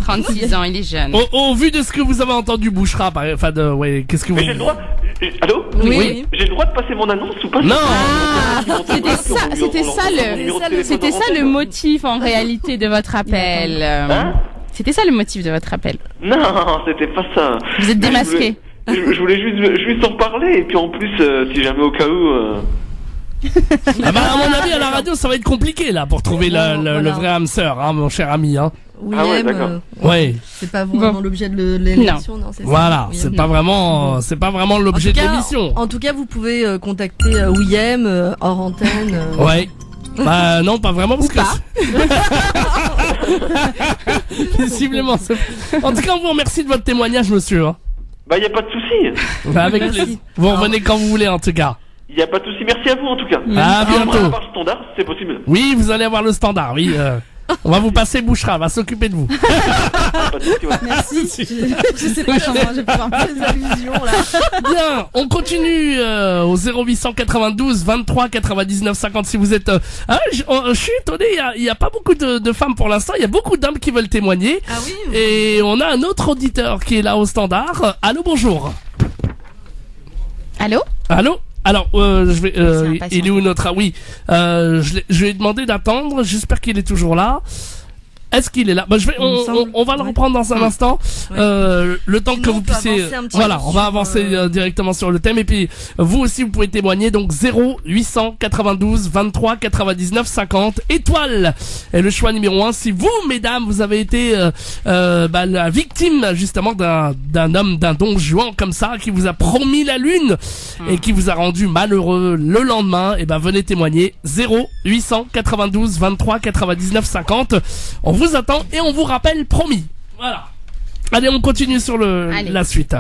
36 ans, il est jeune. Au vu de ce que vous avez entendu, Bouchra, enfin qu'est-ce que vous... Mais j'ai le droit. Allô? Oui. J'ai le droit de passer mon annonce ou pas? Non. C'était ça le motif en réalité de votre appel. C'était ça le motif de votre appel. Non, c'était pas ça. Vous êtes démasqué. Je voulais juste en parler et puis en plus si jamais au cas où Ah bah à mon avis à la radio ça va être compliqué là pour trouver le vrai âme sœur, hein, mon cher ami, hein. William, ah ouais, d'accord. Ouais. C'est pas vraiment l'objet de l'émission, non, c'est ça. Voilà, William. c'est pas vraiment l'objet de l'émission. En tout cas, vous pouvez contacter William hors antenne. Ouais. Bah non, pas vraiment parce que visiblement. En tout cas, on vous remercie de votre témoignage, monsieur. Hein. Bah y a pas de souci. Bah, avec plaisir. Vous revenez quand vous voulez, en tout cas. Y a pas de souci. Merci à vous en tout cas. À On va bientôt. avoir le standard, c'est possible. Oui, vous allez avoir le standard. Oui. On va vous passer Bouchra, on va s'occuper de vous. Pas de souci, ouais. Merci. Je sais pas comment je vais pouvoir faire des allusions là. Bien, on continue au 0892 23 99 50 si vous êtes... je suis étonné, il y a pas beaucoup de femmes pour l'instant, il y a beaucoup d'hommes qui veulent témoigner. Ah oui. Et on a un autre auditeur qui est là au standard. Allô, bonjour. Allô? Allô? Alors, je vais, impatient. il est où notre... Oui, je lui ai demandé d'attendre, j'espère qu'il est toujours là. Est-ce qu'il est là? Bah, on va le reprendre dans un instant. Ouais. Le temps Sinon, que vous on peut puissiez, avancer un petit voilà, peu on va sur, avancer directement sur le thème et puis vous aussi vous pouvez témoigner. Donc 0892 23 99 50 étoile est le choix numéro 1. Si vous, mesdames, vous avez été la victime justement d'un homme, d'un don Juan comme ça qui vous a promis la lune et qui vous a rendu malheureux le lendemain, et ben venez témoigner. 0892 23 99 50. On vous attend et on vous rappelle, promis. Voilà. Allez, on continue sur la suite.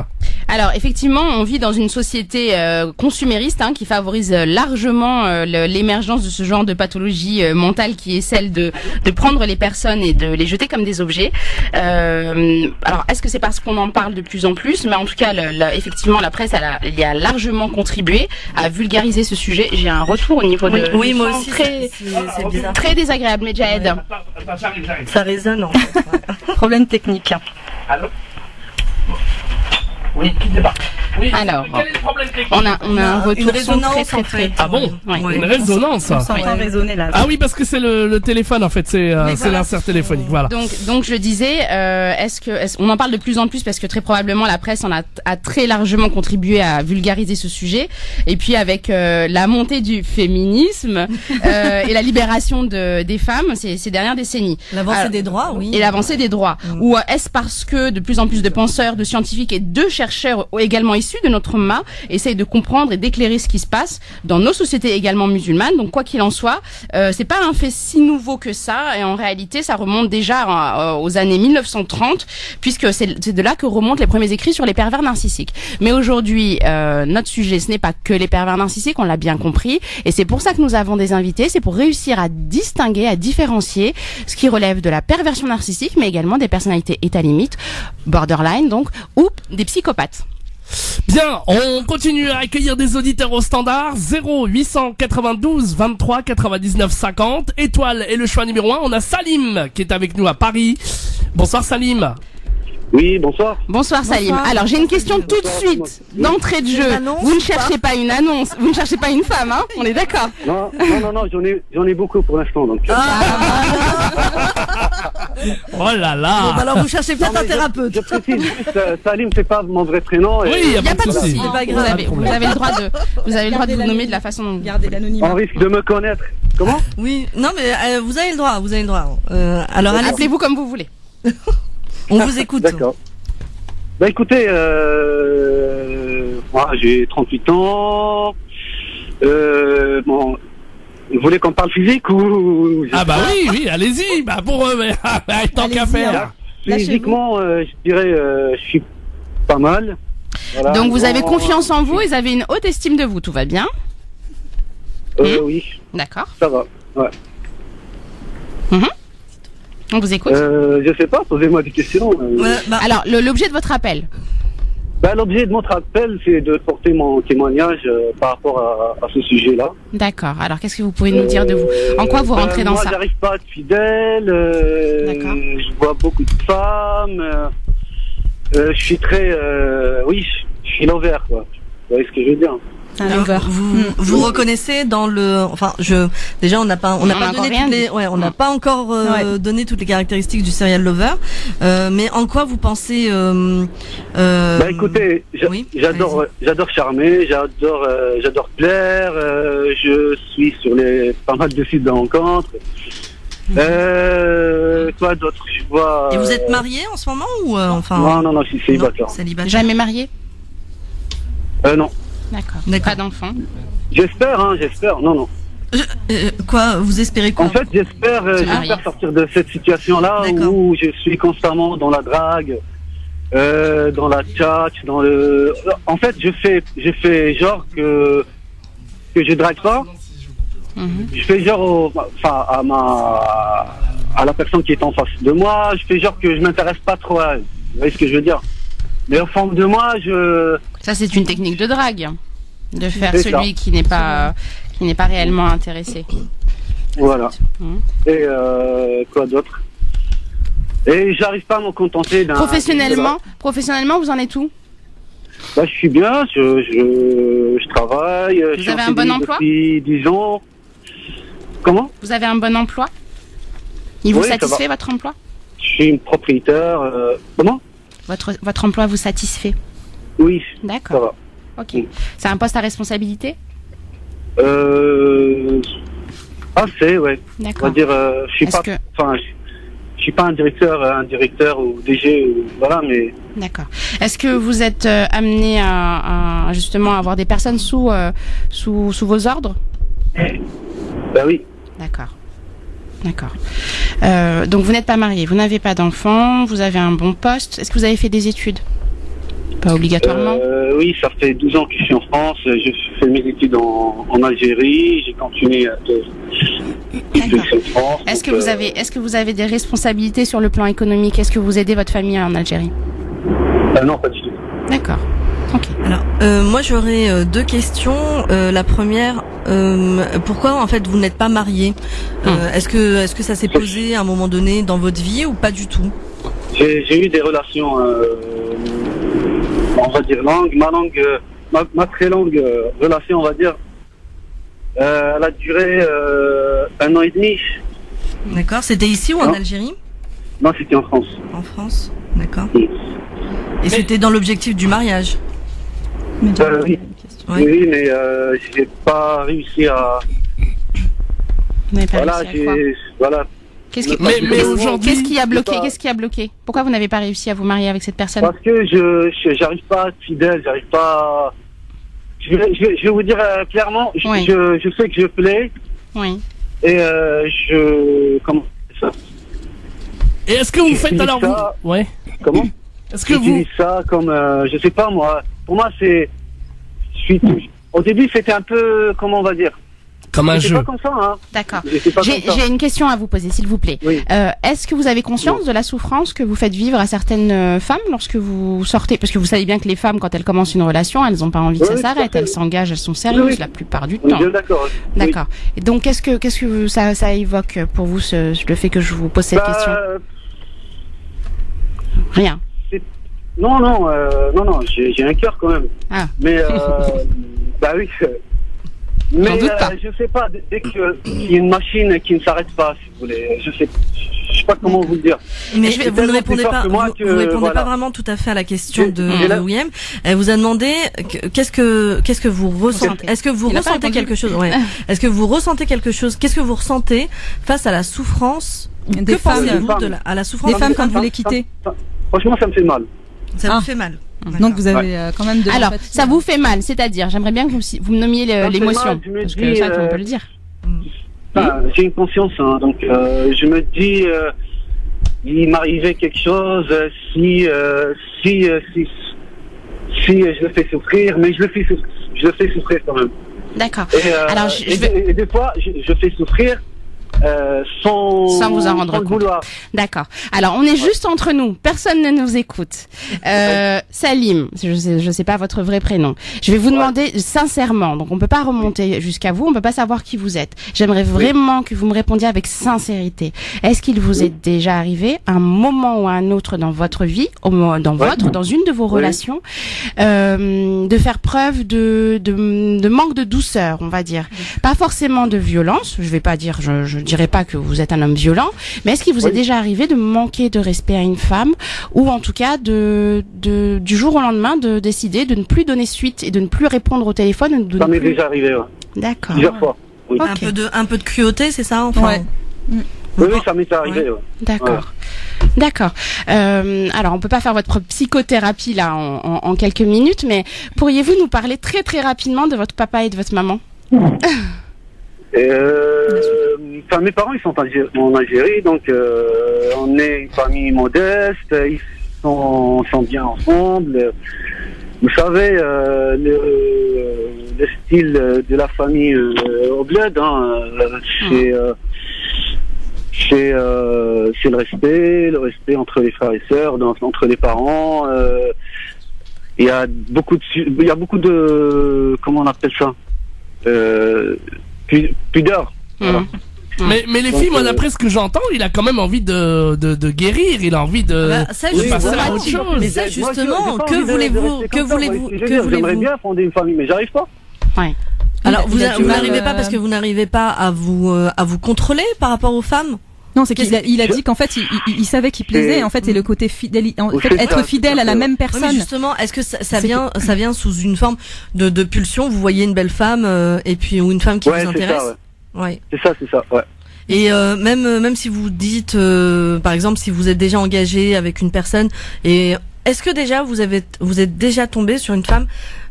Alors effectivement, on vit dans une société consumériste qui favorise largement l'émergence de ce genre de pathologie mentale qui est celle de prendre les personnes et de les jeter comme des objets. Alors est-ce que c'est parce qu'on en parle de plus en plus? Mais en tout cas, effectivement, la presse elle y a largement contribué à vulgariser ce sujet. J'ai un retour au niveau de Oui, moi aussi. c'est bizarre. très désagréable, mais Jahed. J'arrive. Ça résonne en fait. Problème technique. Allô? Oui, qui débarque? Oui. Alors, quel est le problème technique? on a un retour Une résonance, très très en très. fait. Ah bon? Ouais. Une résonance. On s'entend résonner là. Ah oui, parce que c'est le téléphone en fait, c'est l'insert téléphonique, voilà. Donc je disais, on en parle de plus en plus parce que très probablement la presse a très largement contribué à vulgariser ce sujet. Et puis avec la montée du féminisme et la libération des femmes ces dernières décennies. L'avancée des droits, oui. Et l'avancée des droits. Ou est-ce parce que de plus en plus de penseurs, de scientifiques et de chercheurs chercheurs également issus de notre Ummah essayent de comprendre et d'éclairer ce qui se passe dans nos sociétés également musulmanes. Donc quoi qu'il en soit, c'est pas un fait si nouveau que ça, et en réalité ça remonte déjà aux années 1930, puisque c'est de là que remontent les premiers écrits sur les pervers narcissiques. Mais aujourd'hui, notre sujet, ce n'est pas que les pervers narcissiques, on l'a bien compris, et c'est pour ça que nous avons des invités, c'est pour réussir à distinguer, à différencier ce qui relève de la perversion narcissique, mais également des personnalités état limite, borderline donc, ou des psychopathes. Bien, on continue à accueillir des auditeurs au standard 0892 23 99 50. Étoile est le choix numéro 1. On a Salim qui est avec nous à Paris. Bonsoir Salim. Oui, bonsoir. Bonsoir Salim. Alors j'ai une question tout de suite, d'entrée de jeu. Vous ne cherchez pas une annonce, vous ne cherchez pas une femme, hein? On est d'accord? Non, j'en ai beaucoup pour l'instant, donc. Oh là là. Bon, bah alors vous cherchez peut-être un thérapeute. Je précise juste, Salim, c'est pas mon vrai prénom. Oui, il n'y a pas de souci. C'est pas grave. Vous avez le droit de vous nommer de la façon dont vous Gardez l'anonymat. On risque de me connaître. Comment? Oui, non mais vous avez le droit, alors allez, appelez-vous comme vous voulez. on vous écoute. D'accord. Bah écoutez, moi j'ai 38 ans. Bon, vous voulez qu'on parle physique ou Ah bah oui, allez-y. Bah pour eux, mais tant qu'à faire. Physiquement, je dirais, je suis pas mal. Voilà, Donc vous avez confiance en vous, vous avez une haute estime de vous, tout va bien? Oui, D'accord. ça va. Ouais. On vous écoute. Je sais pas, posez-moi des questions. Alors, l'objet de votre appel? Bah, l'objet de notre appel, c'est de porter mon témoignage par rapport à ce sujet-là. D'accord. Alors, qu'est-ce que vous pouvez nous dire de vous? En quoi vous rentrez dans moi, ça? Moi, j'arrive pas à être fidèle. D'accord. Je vois beaucoup de femmes. Je suis très... oui, je suis l'envers, quoi. Vous voyez ce que je veux dire? Un lover. Vous reconnaissez dans le, enfin, déjà on n'a pas donné toutes les, on n'a pas encore donné toutes les caractéristiques du serial lover, mais en quoi vous pensez Bah écoutez, j'adore charmer, j'adore plaire, je suis sur pas mal de sites de rencontres. Quoi d'autre, je vois. Et vous êtes marié en ce moment ou enfin? Non, je suis célibataire. Célibataire. Jamais marié? Non. D'accord. Pas d'enfant? J'espère. Non. Quoi? Vous espérez quoi? En fait, j'espère sortir de cette situation-là où je suis constamment dans la drague, dans la tchatch, dans le. En fait, je fais genre que je drague pas. Je fais genre, à la personne qui est en face de moi, je fais genre que je m'intéresse pas trop à elle. Vous voyez ce que je veux dire? Mais au fond de moi, Ça, c'est une technique de drague, de faire c'est celui qui n'est pas réellement intéressé. Voilà. Et quoi d'autre? Et j'arrive pas à me contenter d'un. Professionnellement, vous en êtes où? Bah, je suis bien. Je travaille. Vous avez un bon emploi? Depuis 10 ans. Comment? Vous avez un bon emploi? Il vous satisfait votre emploi? Je suis une propriétaire. Comment? Votre emploi vous satisfait? Oui. D'accord. Ça va. Ok. C'est un poste à responsabilité? Assez, ouais. D'accord. On va dire, je suis pas un directeur ou DG ou voilà, mais. D'accord. Est-ce que vous êtes amené à justement avoir des personnes sous vos ordres? Bah oui. D'accord. Donc vous n'êtes pas marié, vous n'avez pas d'enfant, vous avez un bon poste. Est-ce que vous avez fait des études? Pas obligatoirement. Oui, ça fait 12 ans que je suis en France. Je fais mes études en Algérie. J'ai continué en France. Est-ce que vous avez des responsabilités sur le plan économique? Est-ce que vous aidez votre famille en Algérie? Non, pas du tout. D'accord. Ok. Alors, moi j'aurais deux questions. La première, pourquoi en fait vous n'êtes pas marié? Est-ce que ça s'est posé à un moment donné dans votre vie ou pas du tout? J'ai eu des relations, on va dire ma très longue relation, on va dire. Elle a duré 1 an et demi. D'accord. C'était ici ou en Algérie? Non, c'était en France. En France, d'accord. Oui. Et c'était dans l'objectif du mariage? Oui. Oui. Oui, mais j'ai pas réussi à. Vous n'avez pas réussi à quoi? Voilà, Mais aujourd'hui, qu'est-ce qui a bloqué? Pourquoi vous n'avez pas réussi à vous marier avec cette personne? Parce que j'arrive pas à être fidèle, j'arrive pas. Je vais vous dire clairement, Oui. je sais que je plais. Oui. Et comment ça? et est-ce que vous faites J'utilise alors ça. vous, ouais. Comment? Est-ce que vous, J'utilise ça comme je sais pas moi. Pour moi au début c'était un peu comment on va dire. comme un C'est jeu. pas comme ça hein. D'accord. J'étais pas comme ça. J'ai une question à vous poser, s'il vous plaît. Oui. Est-ce que vous avez conscience de la souffrance que vous faites vivre à certaines femmes lorsque vous sortez? Parce que vous savez bien que les femmes, quand elles commencent une relation, elles n'ont pas envie que Oui, ça tout à s'arrête. fait. Elles s'engagent, elles sont sérieuses Oui. la plupart du On est temps. bien d'accord. D'accord. Et donc, qu'est-ce que ça évoque pour vous, le fait que je vous pose cette question? Rien. Non, j'ai un cœur quand même. Ah. Mais bah oui. Mais doute pas. je sais pas, dès qu'il y a une machine qui ne s'arrête pas, si vous voulez, je sais pas comment vous le dire. Mais C'est vous ne tellement répondez plus fort pas, que moi vous que, répondez voilà. pas vraiment tout à fait à la question J'ai de là- William. Elle vous a demandé qu'est-ce que vous ressentez. Est-ce que vous Il a pas ressentez répondu. quelque chose? Ouais. Est-ce que vous ressentez quelque chose? Qu'est-ce que vous ressentez face à la souffrance? Des Que femmes, pensez-vous à la souffrance des femmes quand vous Ça- les quittez. Franchement, ça me fait mal. Ça Ah. vous fait mal. Donc vous avez quand même de Alors, l'empathie. ça vous fait mal, c'est-à-dire, j'aimerais bien que vous me nommiez Ça me fait l'émotion. mal, je me Parce que dis, ça, on peut le dire. Enfin, j'ai une conscience, hein, donc je me dis, il m'arrivait quelque chose, si je le fais souffrir, mais je le fais souffrir quand même. D'accord. Et, Alors, et des fois, je fais souffrir sans vous en rendre sans le compte. vouloir. D'accord. Alors, on est juste entre nous. Personne ne nous écoute. Salim, je sais pas votre vrai prénom. Je vais vous demander sincèrement. Donc, on peut pas remonter jusqu'à vous. On peut pas savoir qui vous êtes. J'aimerais vraiment que vous me répondiez avec sincérité. Est-ce qu'il vous est déjà arrivé un moment ou un autre dans votre vie, dans une de vos relations, de faire preuve de manque de douceur, on va dire. Pas forcément de violence. Je vais pas dire, je dirais pas que vous êtes un homme violent, mais est-ce qu'il vous est déjà arrivé de manquer de respect à une femme, ou en tout cas du jour au lendemain de décider de ne plus donner suite et de ne plus répondre au téléphone? Ça m'est déjà arrivé, ouais. D'accord. Plusieurs fois. Oui. Ok. Un peu de cruauté, c'est ça, enfin? Ouais. Oui, ça m'est arrivé. Ouais. D'accord. D'accord. Alors, on peut pas faire votre psychothérapie là en quelques minutes, mais pourriez-vous nous parler très très rapidement de votre papa et de votre maman? Enfin, mes parents, ils sont en Algérie, donc on est une famille modeste, ils sont bien ensemble. Vous savez, le style de la famille au bled, hein, c'est le respect entre les frères et sœurs, entre les parents. Il y a beaucoup de, comment on appelle ça, pudeur. Voilà. Mais les filles, moi, d'après ce que j'entends, il a quand même envie de guérir. Il a envie de Ça, passer justement, à autre chose. mais ça, justement, que voulez-vous, J'aimerais bien fonder une famille, mais j'arrive pas. Ouais. Alors, Il a du vous mal, n'arrivez pas parce que vous n'arrivez pas à vous contrôler par rapport aux femmes? Non, c'est qu'il a dit qu'en fait, il savait qu'il plaisait, en fait, et le côté fidèle, en fait, être fidèle à la même Oui, mais personne. justement, est-ce que ça vient sous une forme de pulsion? Vous voyez une belle femme, et puis, ou une femme qui Ouais, vous c'est intéresse? ça, Ouais. C'est ça, ouais. Et même si vous dites, par exemple, si vous êtes déjà engagé avec une personne, et est-ce que déjà vous êtes déjà tombé sur une femme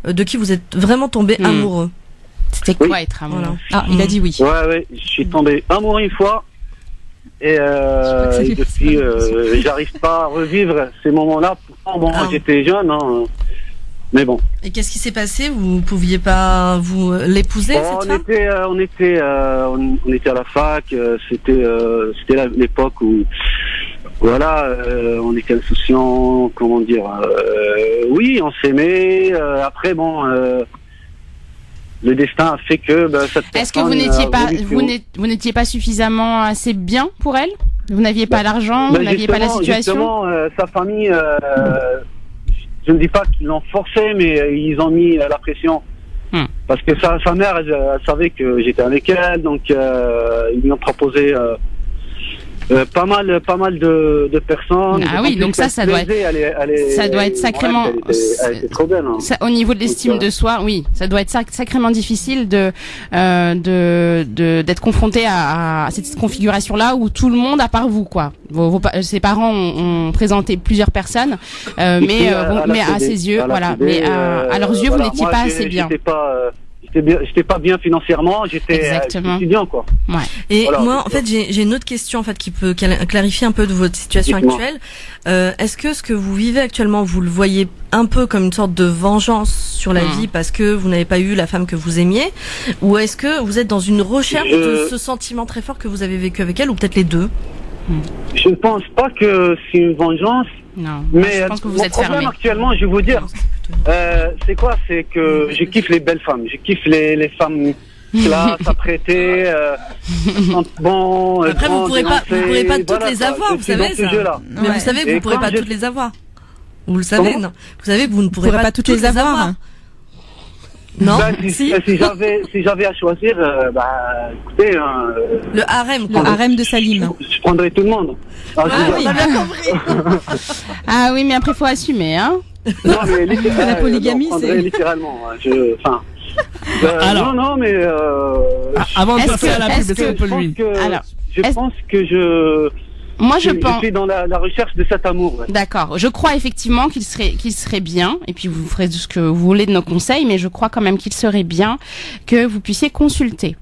de qui vous êtes vraiment tombé amoureux? C'était quoi être amoureux? Voilà. Ah, il a dit oui. Ouais, je suis tombé amoureux une fois. Et depuis, j'arrive pas à revivre ces moments-là. Pourtant, bon, j'étais jeune, hein. Mais bon. Et qu'est-ce qui s'est passé? Vous pouviez pas vous l'épouser, Bon, cette femme? on était à la fac. C'était l'époque où, voilà, on était insouciants. Comment dire? Oui, on s'aimait. Après, bon. Le destin a fait que cette personne. Est-ce que vous n'étiez pas suffisamment assez bien pour elle? Vous n'aviez pas l'argent, vous n'aviez pas la situation? Justement, sa famille, je ne dis pas qu'ils l'ont forcé, mais ils ont mis la pression. Parce que sa mère, elle savait que j'étais avec elle, donc ils lui ont proposé pas mal de personnes. Ah oui, donc ça doit être, ça doit être sacrément. Elle était trop belle. Hein. Ça, au niveau de l'estime de soi, oui, ça doit être sacrément difficile d'être confronté à cette configuration-là où tout le monde, à part vous, quoi. Ses parents ont présenté plusieurs personnes, mais à ses yeux, voilà. Mais à leurs yeux, vous n'étiez pas assez bien. J'étais pas bien financièrement, j'étais étudiant, quoi. Ouais. Et voilà, moi, en fait, j'ai une autre question, en fait, qui peut clarifier un peu de votre situation actuelle. Est-ce que ce que vous vivez actuellement, vous le voyez un peu comme une sorte de vengeance sur la vie parce que vous n'avez pas eu la femme que vous aimiez, ou est-ce que vous êtes dans une recherche de ce sentiment très fort que vous avez vécu avec elle, ou peut-être les deux? Je ne pense pas que c'est une vengeance. Non. Mais je pense que vous mon êtes problème fermé. actuellement, je vais vous dire, c'est quoi? C'est que je kiffe les belles femmes. Je kiffe les femmes classes, apprêtées, bon. Après, vous pourrez pas toutes les avoir, vous savez ça. Mais vous savez que vous pourrez pas toutes les avoir. Vous le savez, non? Vous savez que vous ne pourrez pas toutes les avoir. Non. Si j'avais à choisir, écoutez, le harem, le harem de Salim. Je prendrais tout le monde. Oui, on a bien compris. Ah oui, mais après faut assumer, hein. Non, mais la polygamie, c'est littéralement. Alors, non, mais avant de passer à la pub, c'est un peu lui. Je pense que Moi, je suis dans la recherche de cet amour. Ouais. D'accord. Je crois effectivement qu'il serait bien, et puis vous ferez ce que vous voulez de nos conseils, mais je crois quand même qu'il serait bien que vous puissiez consulter.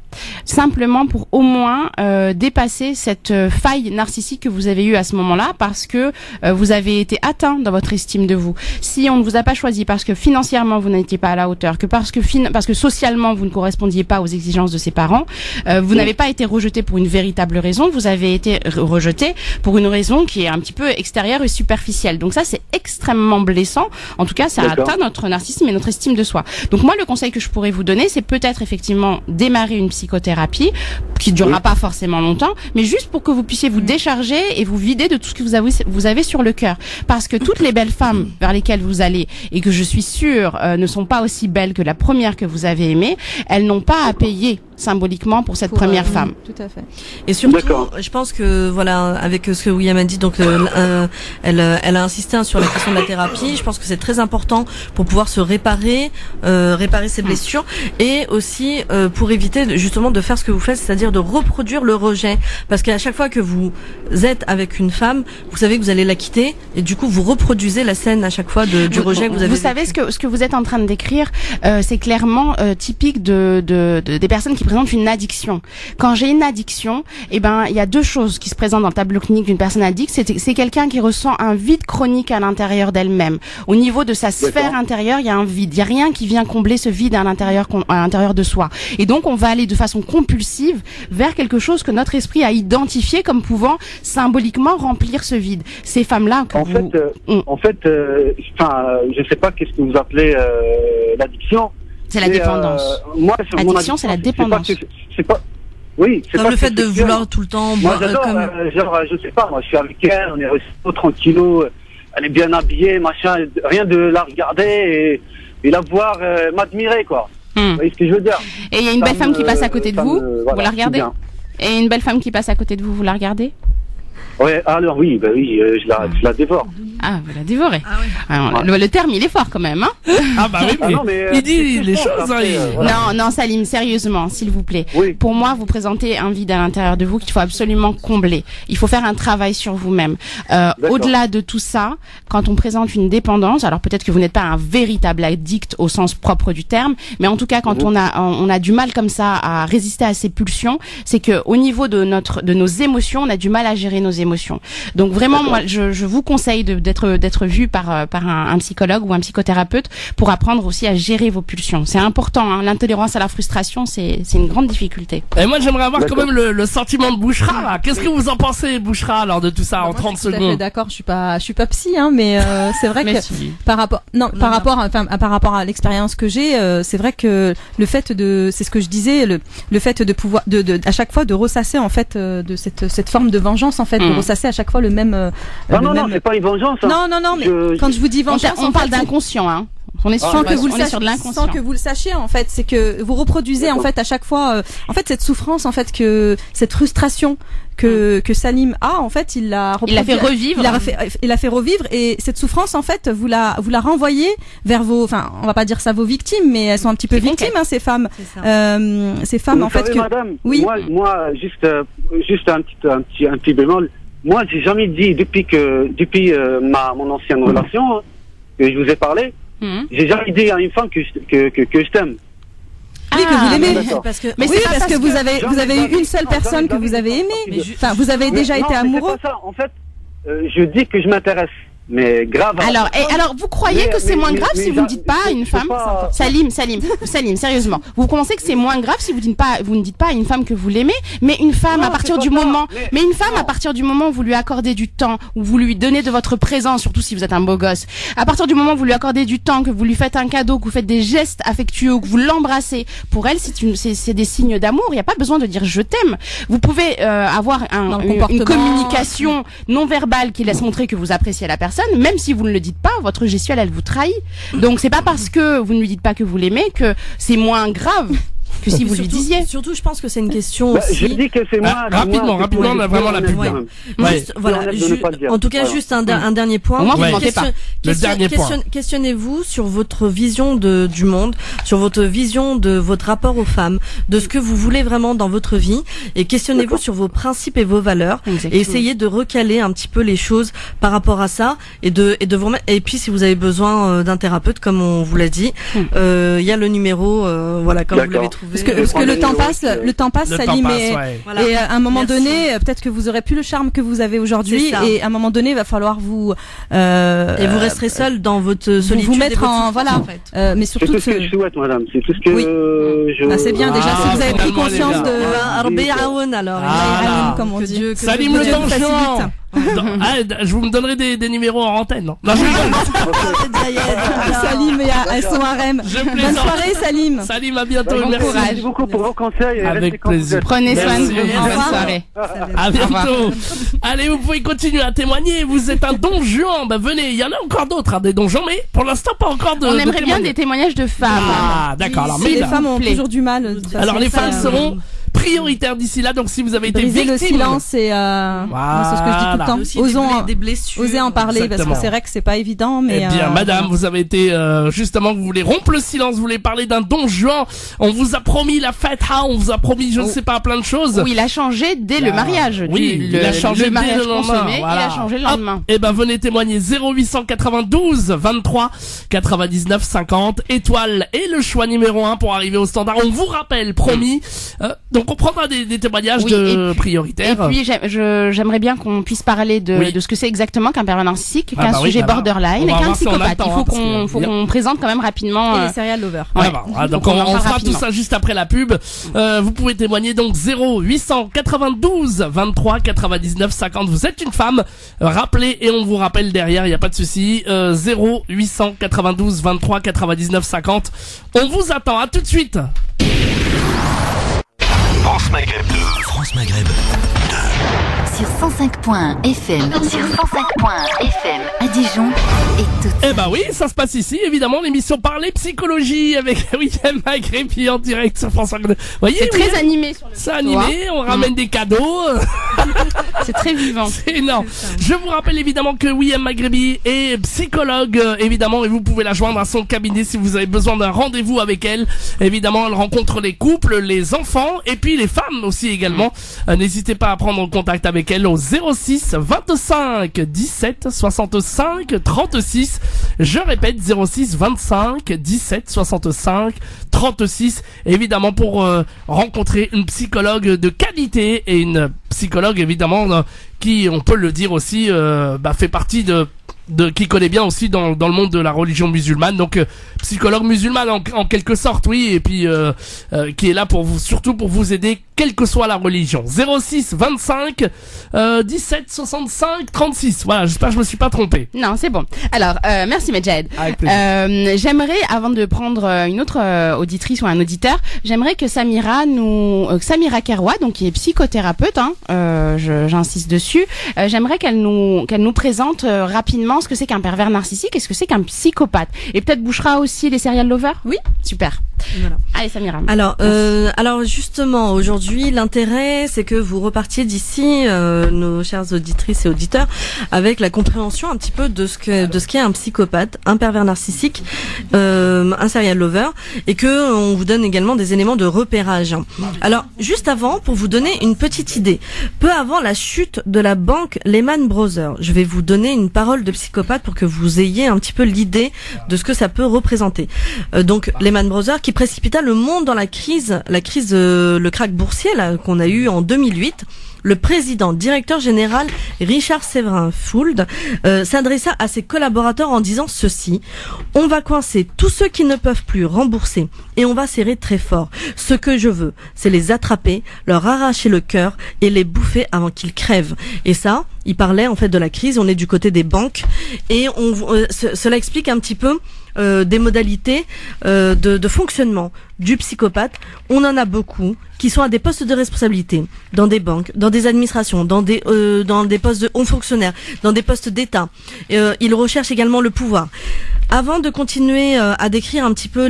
Simplement pour au moins dépasser cette faille narcissique que vous avez eue à ce moment-là, parce que vous avez été atteint dans votre estime de vous. Si on ne vous a pas choisi parce que financièrement vous n'étiez pas à la hauteur, que parce que socialement vous ne correspondiez pas aux exigences de ses parents, vous n'avez pas été rejeté pour une véritable raison, vous avez été rejeté pour une raison qui est un petit peu extérieure et superficielle. Donc ça, c'est extrêmement blessant. En tout cas, ça atteint notre narcissisme et notre estime de soi. Donc moi, le conseil que je pourrais vous donner, c'est peut-être effectivement démarrer une psychothérapie qui ne durera pas forcément longtemps, mais juste pour que vous puissiez vous décharger et vous vider de tout ce que vous avez sur le cœur. Parce que toutes les belles femmes vers lesquelles vous allez, et que je suis sûre ne sont pas aussi belles que la première que vous avez aimée, elles n'ont pas à payer symboliquement pour cette première femme. Tout à fait. Et surtout, je pense que voilà, avec ce que William a dit, donc elle a insisté sur la question de la thérapie. Je pense que c'est très important pour pouvoir se réparer ses blessures, et aussi pour éviter justement de faire ce que vous faites, c'est-à-dire de reproduire le rejet. Parce qu'à chaque fois que vous êtes avec une femme, vous savez que vous allez la quitter, et du coup vous reproduisez la scène à chaque fois du rejet que vous avez. Vous savez ce que vous êtes en train de décrire, c'est clairement typique des personnes qui présentent une addiction. Quand j'ai une addiction, il y a deux choses qui se présentent dans le tableau clinique d'une personne addicte. C'est quelqu'un qui ressent un vide chronique à l'intérieur d'elle-même. Au niveau de sa sphère intérieure, il y a un vide. Il y a rien qui vient combler ce vide à l'intérieur de soi. Et donc on va aller de façon compulsive vers quelque chose que notre esprit a identifié comme pouvant symboliquement remplir ce vide. Ces femmes-là, en fait, je sais pas qu'est-ce que vous appelez l'addiction. C'est la dépendance. L'addiction, c'est la dépendance. Oui, c'est comme le fait de vouloir tout le temps boire. Moi, j'adore, je sais pas, moi, je suis avec elle, on est resté tranquillos, elle est bien habillée, machin, rien de la regarder et la voir m'admirer, quoi. Vous voyez ce que je veux dire? Et il y a une belle femme qui passe à côté de vous, vous la regardez? Et une belle femme qui passe à côté de vous, vous la regardez? Ouais, alors oui, je la dévore. Ah, vous la dévorez. Ah, oui. Alors, le terme, il est fort quand même, hein. Ah bah oui, mais il dit les choses. Non, Salim, sérieusement, s'il vous plaît. Oui. Pour moi, vous présentez un vide à l'intérieur de vous qu'il faut absolument combler. Il faut faire un travail sur vous-même. Au-delà de tout ça, quand on présente une dépendance, alors peut-être que vous n'êtes pas un véritable addict au sens propre du terme, mais en tout cas, quand on a du mal comme ça à résister à ces pulsions, c'est que au niveau de nos émotions, on a du mal à gérer nos émotions. Donc vraiment, moi, je vous conseille d'être vu par un psychologue ou un psychothérapeute pour apprendre aussi à gérer vos pulsions. C'est important, hein. L'intolérance à la frustration, c'est une grande difficulté. Et moi, j'aimerais avoir quand même le sentiment de Bouchra, là. Qu'est-ce que vous en pensez, Bouchra, lors de tout ça, en 30 secondes? Je suis d'accord, je suis pas psy, hein, mais c'est vrai que par rapport à l'expérience que j'ai, c'est vrai que le fait c'est ce que je disais, le fait de pouvoir à chaque fois de ressasser en fait de cette forme de vengeance, en fait, de ressasser à chaque fois le même. Non, c'est pas une vengeance. Hein. Non, mais quand je vous dis vengeance, on parle d'inconscient, hein. On est sur, sans que vous le on est sachiez, sur de l'inconscient. sans que vous le sachiez, en fait, c'est que vous reproduisez en fait à chaque fois, en fait cette souffrance, en fait que cette frustration que Salim a, en fait, il l'a fait revivre. Il a fait revivre, et cette souffrance, en fait, vous la renvoyez vers enfin, on va pas dire ça vos victimes, mais elles sont un petit peu victimes, hein, ces femmes. Ces femmes, vous en fait, savez, madame, oui. Moi, juste un petit bémol. Moi, j'ai jamais dit depuis mon ancienne relation, que je vous ai parlé, j'ai jamais dit à une femme que je t'aime. Oui, que vous l'aimez. Parce que, Mais oui, parce que vous avez eu une seule personne que vous avez aimée. Enfin, vous avez déjà été amoureux. C'est pas ça. En fait, je dis que je m'intéresse. Mais grave. Alors, vous croyez que c'est moins grave si vous ne dites pas à une femme, Salim, sérieusement, vous pensez que c'est moins grave si vous ne dites pas à une femme que vous l'aimez, mais une femme à partir du moment, à partir du moment où vous lui accordez du temps, où vous lui donnez de votre présence, surtout si vous êtes un beau gosse, à partir du moment où vous lui accordez du temps, que vous lui faites un cadeau, que vous faites des gestes affectueux, que vous l'embrassez, pour elle, c'est des signes d'amour. Il n'y a pas besoin de dire je t'aime. Vous pouvez avoir une communication non verbale qui laisse montrer que vous appréciez la personne. Même si vous ne le dites pas, votre gestuelle, elle vous trahit. Donc c'est pas parce que vous ne lui dites pas que vous l'aimez que c'est moins grave que si vous lui disiez. Surtout, je pense que c'est une question aussi. Je dis que c'est moi. Rapidement, on a vraiment la pub. Juste, voilà. En tout cas, juste un dernier point. Au moins, vous ne mentez pas. Le dernier point. Questionnez-vous sur votre vision du monde, sur votre vision de votre rapport aux femmes, de ce que vous voulez vraiment dans votre vie, et questionnez-vous sur vos principes et vos valeurs. Exactement. Et essayez de recaler un petit peu les choses par rapport à ça, et de vous remettre. Et puis, si vous avez besoin d'un thérapeute, comme on vous l'a dit, il y a le numéro, comme vous l'avez trouvé. Parce que le temps passe, Salim, et à un moment donné, peut-être que vous aurez plus le charme que vous avez aujourd'hui, et à un moment donné, il va falloir vous et vous resterez seul dans votre solitude, vous mettre en voilà. Mais surtout, c'est tout ce que je souhaite, madame. C'est tout ce que je. C'est bien déjà si vous avez pris conscience de. Alors, comme on dit. Salim le donjon. Je vous me donnerai des numéros en antenne. Non, je rigole. Salim et son harem. Bonne soirée, Salim. Salim, à bientôt. Merci beaucoup pour vos conseils. Avec plaisir. Prenez soin de vous. Bonne soirée. À bientôt. Allez, vous pouvez continuer à témoigner. Vous êtes un don Juan. Venez, il y en a encore d'autres, des donjons, mais pour l'instant pas encore de. On aimerait bien des témoignages de femmes. Ah, d'accord. Alors, les femmes ont toujours du mal. Alors, les femmes seront prioritaires d'ici là, donc si vous avez été victime, le silence, et moi, c'est ce que je dis tout le temps. Osez en parler. Exactement. Parce que c'est vrai que c'est pas évident, mais. Eh bien, madame, vous avez été justement, vous voulez rompre le silence, vous voulez parler d'un don Juan. On vous a promis la fête, on vous a promis, je ne sais pas, plein de choses. Oui, il a changé dès le mariage. Il a changé le mariage dès le lendemain. Consommé, il a changé le lendemain. Eh ben, venez témoigner 0892 23 99 50 étoile et le choix numéro 1 pour arriver au standard. On vous rappelle, promis. Donc on prendra des témoignages prioritaires. Et puis j'aimerais bien qu'on puisse parler de ce que c'est exactement qu'un pervers narcissique, qu'un sujet borderline et qu'un psychopathe. Il faut qu'on présente quand même rapidement. Et les serial lovers. Donc on fera tout ça juste après la pub. Vous pouvez témoigner donc 0892 23 99 50. Vous êtes une femme, rappelez et on vous rappelle derrière, il n'y a pas de souci. 0892 23 99 50. On vous attend, à tout de suite. France Maghreb 2. France Maghreb 2. Sur 105.1 FM. Sur 105.1 FM à Dijon et tout. Eh ben oui, ça se passe ici, évidemment, l'émission Parler Psychologie avec William Magrépi en direct sur France 5. Voyez, c'est très animé sur le C'est animé, on ramène des cadeaux. C'est très vivant. C'est énorme. Je vous rappelle évidemment que William Magrépi est psychologue, évidemment, et vous pouvez la joindre à son cabinet si vous avez besoin d'un rendez-vous avec elle. Évidemment, elle rencontre les couples, les enfants, et puis les femmes aussi également. N'hésitez pas à prendre contact avec elle au 06 25 17 65 36. Je répète, 06 25 17 65 36. Évidemment pour rencontrer une psychologue de qualité et une psychologue évidemment qui, on peut le dire aussi, fait partie qui connaît bien aussi dans le monde de la religion musulmane, donc psychologue musulmane en quelque sorte, oui, et puis qui est là pour vous, surtout pour vous aider quelle que soit la religion. 06 25 17 65 36. Voilà, j'espère que je me suis pas trompé. Non, c'est bon. Alors, merci Medjed. J'aimerais, avant de prendre une autre auditrice ou un auditeur, j'aimerais que Samira Keroua, donc qui est psychothérapeute, j'insiste dessus, j'aimerais qu'elle nous présente rapidement rapidement ce que c'est qu'un pervers narcissique et ce que c'est qu'un psychopathe. Et peut-être Bouchra aussi les serial lovers. Oui. Super. Voilà. Allez Samira. Alors justement aujourd'hui l'intérêt c'est que vous repartiez d'ici nos chères auditrices et auditeurs avec la compréhension un petit peu de ce qu'est un psychopathe, un pervers narcissique, un serial lover, et que on vous donne également des éléments de repérage. Alors juste avant, pour vous donner une petite idée, peu avant la chute de la banque Lehman Brothers, je vais vous donner une parole de psychopathe pour que vous ayez un petit peu l'idée de ce que ça peut représenter. Donc Lehman Brothers qui précipita le monde dans la crise, le krach boursier là qu'on a eu en 2008. Le président directeur général Richard Séverin Fould s'adressa à ses collaborateurs en disant ceci: on va coincer tous ceux qui ne peuvent plus rembourser et on va serrer très fort. Ce que je veux, c'est les attraper, leur arracher le cœur et les bouffer avant qu'ils crèvent. Et ça, il parlait en fait de la crise. On est du côté des banques et cela explique un petit peu des modalités de fonctionnement du psychopathe. On en a beaucoup qui sont à des postes de responsabilité dans des banques, dans des administrations, dans des postes de hauts fonctionnaires, dans des postes d'État. Ils recherchent également le pouvoir. Avant de continuer à décrire un petit peu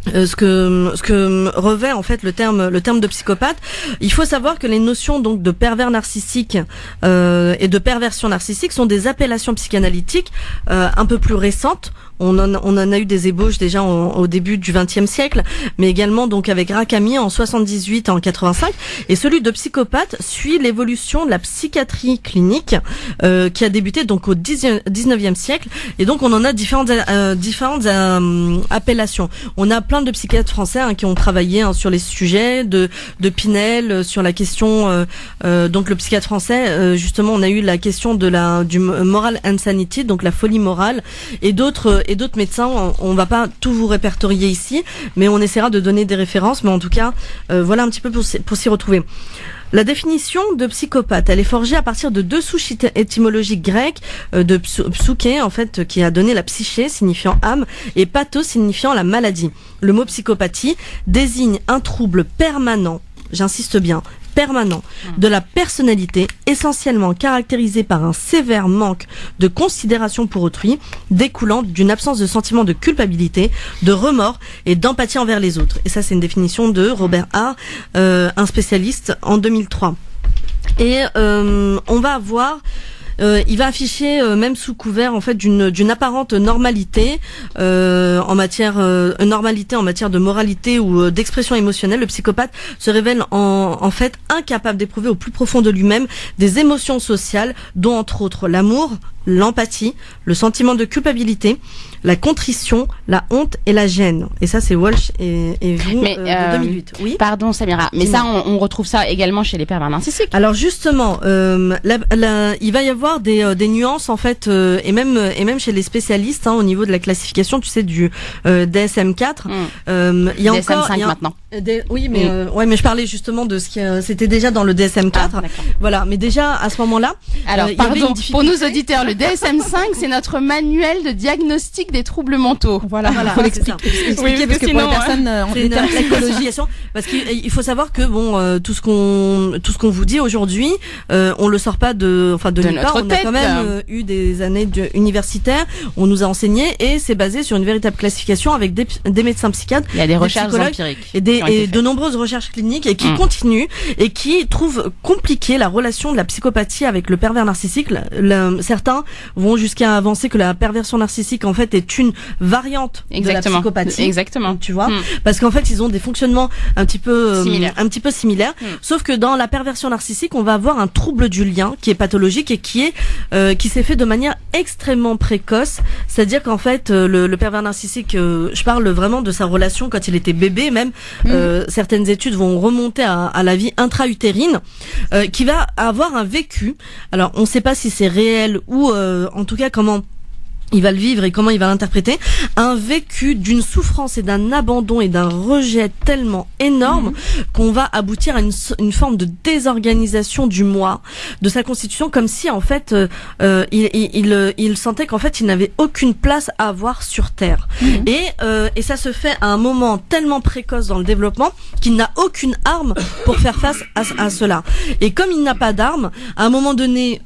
ce que revêt en fait le terme de psychopathe, il faut savoir que les notions donc de pervers narcissique et de perversion narcissique sont des appellations psychanalytiques un peu plus récentes. On en a eu des ébauches déjà au début du XXe siècle, mais également donc avec Rakami en 78 et en 85. Et celui de psychopathe suit l'évolution de la psychiatrie clinique qui a débuté donc au 19e siècle. Et donc on en a différentes appellations. On a plein de psychiatres français qui ont travaillé sur les sujets de Pinel sur la question. Donc le psychiatre français, justement, on a eu la question du moral insanity, donc la folie morale, et d'autres médecins. On va pas tout vous répertorier ici, mais on essaiera de donner des références. Mais en tout cas, voilà un petit peu pour s'y retrouver. La définition de psychopathe, elle est forgée à partir de deux souches étymologiques grecques, de psyché, en fait, qui a donné la psyché, signifiant âme, et pathos, signifiant la maladie. Le mot psychopathie désigne un trouble permanent, j'insiste bien, permanent, de la personnalité, essentiellement caractérisé par un sévère manque de considération pour autrui, découlant d'une absence de sentiment de culpabilité, de remords et d'empathie envers les autres. Et ça, c'est une définition de Robert Hart, un spécialiste en 2003. Et on va avoir... il va afficher même sous couvert en fait d'une apparente normalité en matière de moralité ou d'expression émotionnelle. Le psychopathe se révèle en fait incapable d'éprouver au plus profond de lui-même des émotions sociales, dont entre autres l'amour, l'empathie, le sentiment de culpabilité, la contrition, la honte et la gêne. Et ça, c'est Walsh et vous de 2008. Oui. Pardon, Samira. Mais ça, on retrouve ça également chez les pervers narcissiques. Alors justement, il va y avoir des nuances en fait, et même chez les spécialistes au niveau de la classification, tu sais, du DSM-4. Il y a DSM-5 encore maintenant. Oui, mais mais je parlais justement de ce qui c'était déjà dans le DSM-4. Voilà, mais déjà à ce moment-là. Alors pardon, pour nos auditeurs, le DSM-5, c'est notre manuel de diagnostic des troubles mentaux. Voilà, faut l'expliquer. Oui, parce que sinon, pour les personnes en termes psychologiques, parce qu'il faut savoir que tout ce qu'on vous dit aujourd'hui, on le sort pas de nulle part. On a quand même eu des années universitaires, on nous a enseigné, et c'est basé sur une véritable classification avec des médecins psychiatres. Il y a des recherches empiriques et de nombreuses recherches cliniques et qui continuent et qui trouvent compliqué la relation de la psychopathie avec le pervers narcissique. Certains vont jusqu'à avancer que la perversion narcissique en fait est une variante de la psychopathie. Exactement. Tu vois, parce qu'en fait ils ont des fonctionnements un petit peu similaires. Sauf que dans la perversion narcissique, on va avoir un trouble du lien qui est pathologique et qui s'est fait de manière extrêmement précoce. C'est-à-dire qu'en fait le pervers narcissique, je parle vraiment de sa relation quand il était bébé même. Certaines études vont remonter à la vie intra-utérine, qui va avoir un vécu. Alors on ne sait pas si c'est réel ou en tout cas comment il va le vivre et comment il va l'interpréter, un vécu d'une souffrance et d'un abandon et d'un rejet tellement énorme qu'on va aboutir à une forme de désorganisation du moi, de sa constitution, comme si en fait il sentait qu'en fait il n'avait aucune place à avoir sur Terre. Et ça se fait à un moment tellement précoce dans le développement qu'il n'a aucune arme pour faire face à cela. Et comme il n'a pas d'arme, à un moment donné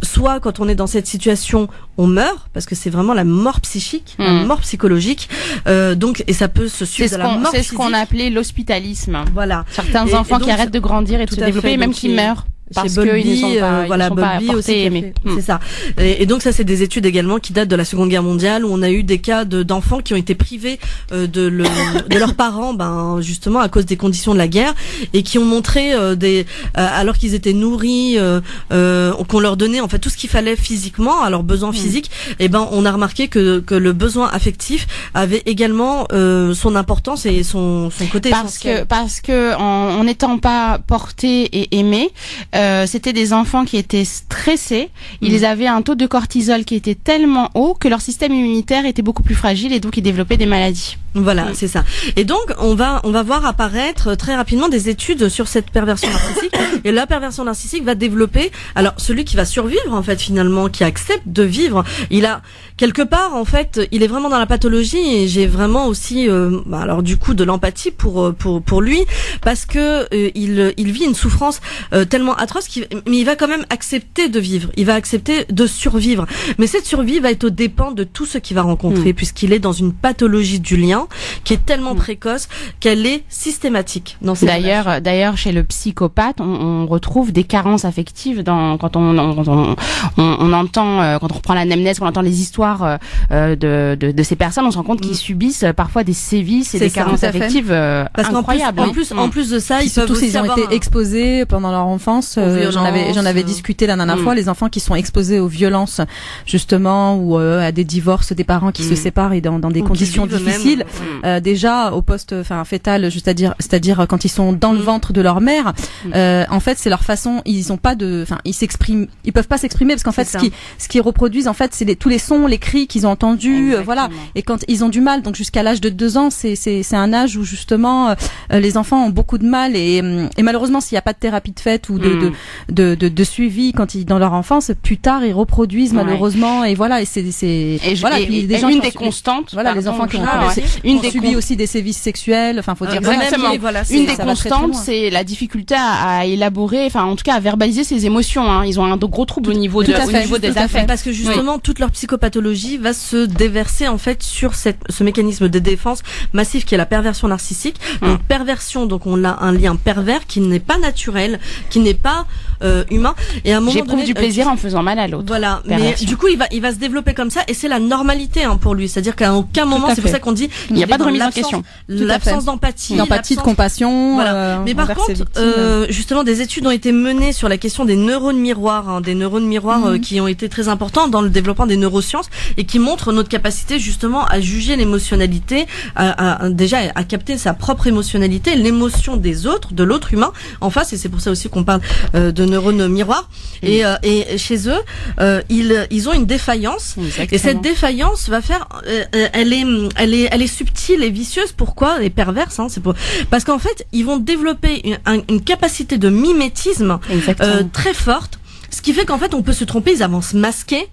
soit quand on est dans cette situation, on meurt parce que c'est vraiment la mort psychique, la mort psychologique. Donc et ça peut se suivre de la mort physique. C'est ce qu'on appelait l'hospitalisme. Voilà. Certains enfants qui arrêtent de grandir et de se développer, même qui meurent. Parce qu'ils ne sont pas, Bobby aussi, aimés. C'est ça. Et donc ça, c'est des études également qui datent de la Seconde Guerre mondiale, où on a eu des cas d'enfants qui ont été privés de leurs parents, justement à cause des conditions de la guerre, et qui ont montré alors qu'ils étaient nourris, qu'on leur donnait en fait tout ce qu'il fallait physiquement à leurs besoins physiques. Et on a remarqué que le besoin affectif avait également son importance et son côté essentiel. Parce que en n'étant pas portés et aimés, c'était des enfants qui étaient stressés. Ils avaient un taux de cortisol qui était tellement haut que leur système immunitaire était beaucoup plus fragile et donc ils développaient des maladies. Voilà, c'est ça. Et donc on va voir apparaître très rapidement des études sur cette perversion narcissique. Et la perversion narcissique va développer. Alors celui qui va survivre en fait finalement, qui accepte de vivre, il a quelque part en fait, il est vraiment dans la pathologie. Et j'ai vraiment aussi alors du coup de l'empathie pour lui, parce que il vit une souffrance tellement atroce mais il va quand même accepter de vivre, il va accepter de survivre, mais cette survie va être aux dépens de tout ce qu'il va rencontrer, puisqu'il est dans une pathologie du lien qui est tellement précoce qu'elle est systématique dans ses D'ailleurs, chez le psychopathe, on retrouve des carences affectives quand on entend, quand on reprend l'anamnèse, quand on entend les histoires de ces personnes, on se rend compte qu'ils subissent parfois des sévices et des carences affectives incroyables. En plus de ça, ils ont été exposés pendant leur enfance. J'en avais discuté la dernière fois, les enfants qui sont exposés aux violences justement, ou à des divorces, des parents qui se séparent et dans des conditions difficiles. Déjà au poste fœtal, c'est-à-dire quand ils sont dans le ventre de leur mère, en fait c'est leur façon, ils peuvent pas s'exprimer parce qu'en fait ce qu'ils reproduisent en fait c'est tous les sons, les cris qu'ils ont entendus, voilà. Et quand ils ont du mal, donc jusqu'à l'âge de 2 ans, c'est un âge où justement les enfants ont beaucoup de mal et malheureusement s'il n'y a pas de thérapie de fait ou de suivi dans leur enfance, plus tard ils reproduisent malheureusement, et voilà, une des constantes, voilà, les enfants qui ont subi aussi des sévices sexuels, faut dire exactement. Une des constantes, c'est la difficulté à élaborer, en tout cas à verbaliser ses émotions. Ils ont un gros trouble au niveau des affects, parce que justement toute leur psychopathologie va se déverser en fait sur ce mécanisme de défense massif qui est la perversion narcissique. Donc perversion, donc on a un lien pervers qui n'est pas naturel, qui n'est pas humain, et à un moment donné, j'éprouve du plaisir en faisant mal à l'autre. Voilà, mais du coup il va se développer comme ça, et c'est la normalité pour lui, c'est-à-dire qu'à aucun moment, c'est pour ça qu'on dit il n'y a pas de remise en question, l'absence d'empathie, de compassion. Voilà. Mais par contre, justement, des études ont été menées sur la question des neurones miroirs, qui ont été très importants dans le développement des neurosciences et qui montrent notre capacité justement à juger l'émotionnalité, déjà à capter sa propre émotionnalité, l'émotion des autres, de l'autre humain en face, et c'est pour ça aussi qu'on parle de neurones miroirs. Et chez eux, ils ont une défaillance. Exactement. Et cette défaillance va faire, elle est subtile et vicieuse. Pourquoi? Et perverse, parce qu'en fait, ils vont développer une capacité de mimétisme très forte. Ce qui fait qu'en fait, on peut se tromper, ils avancent masqués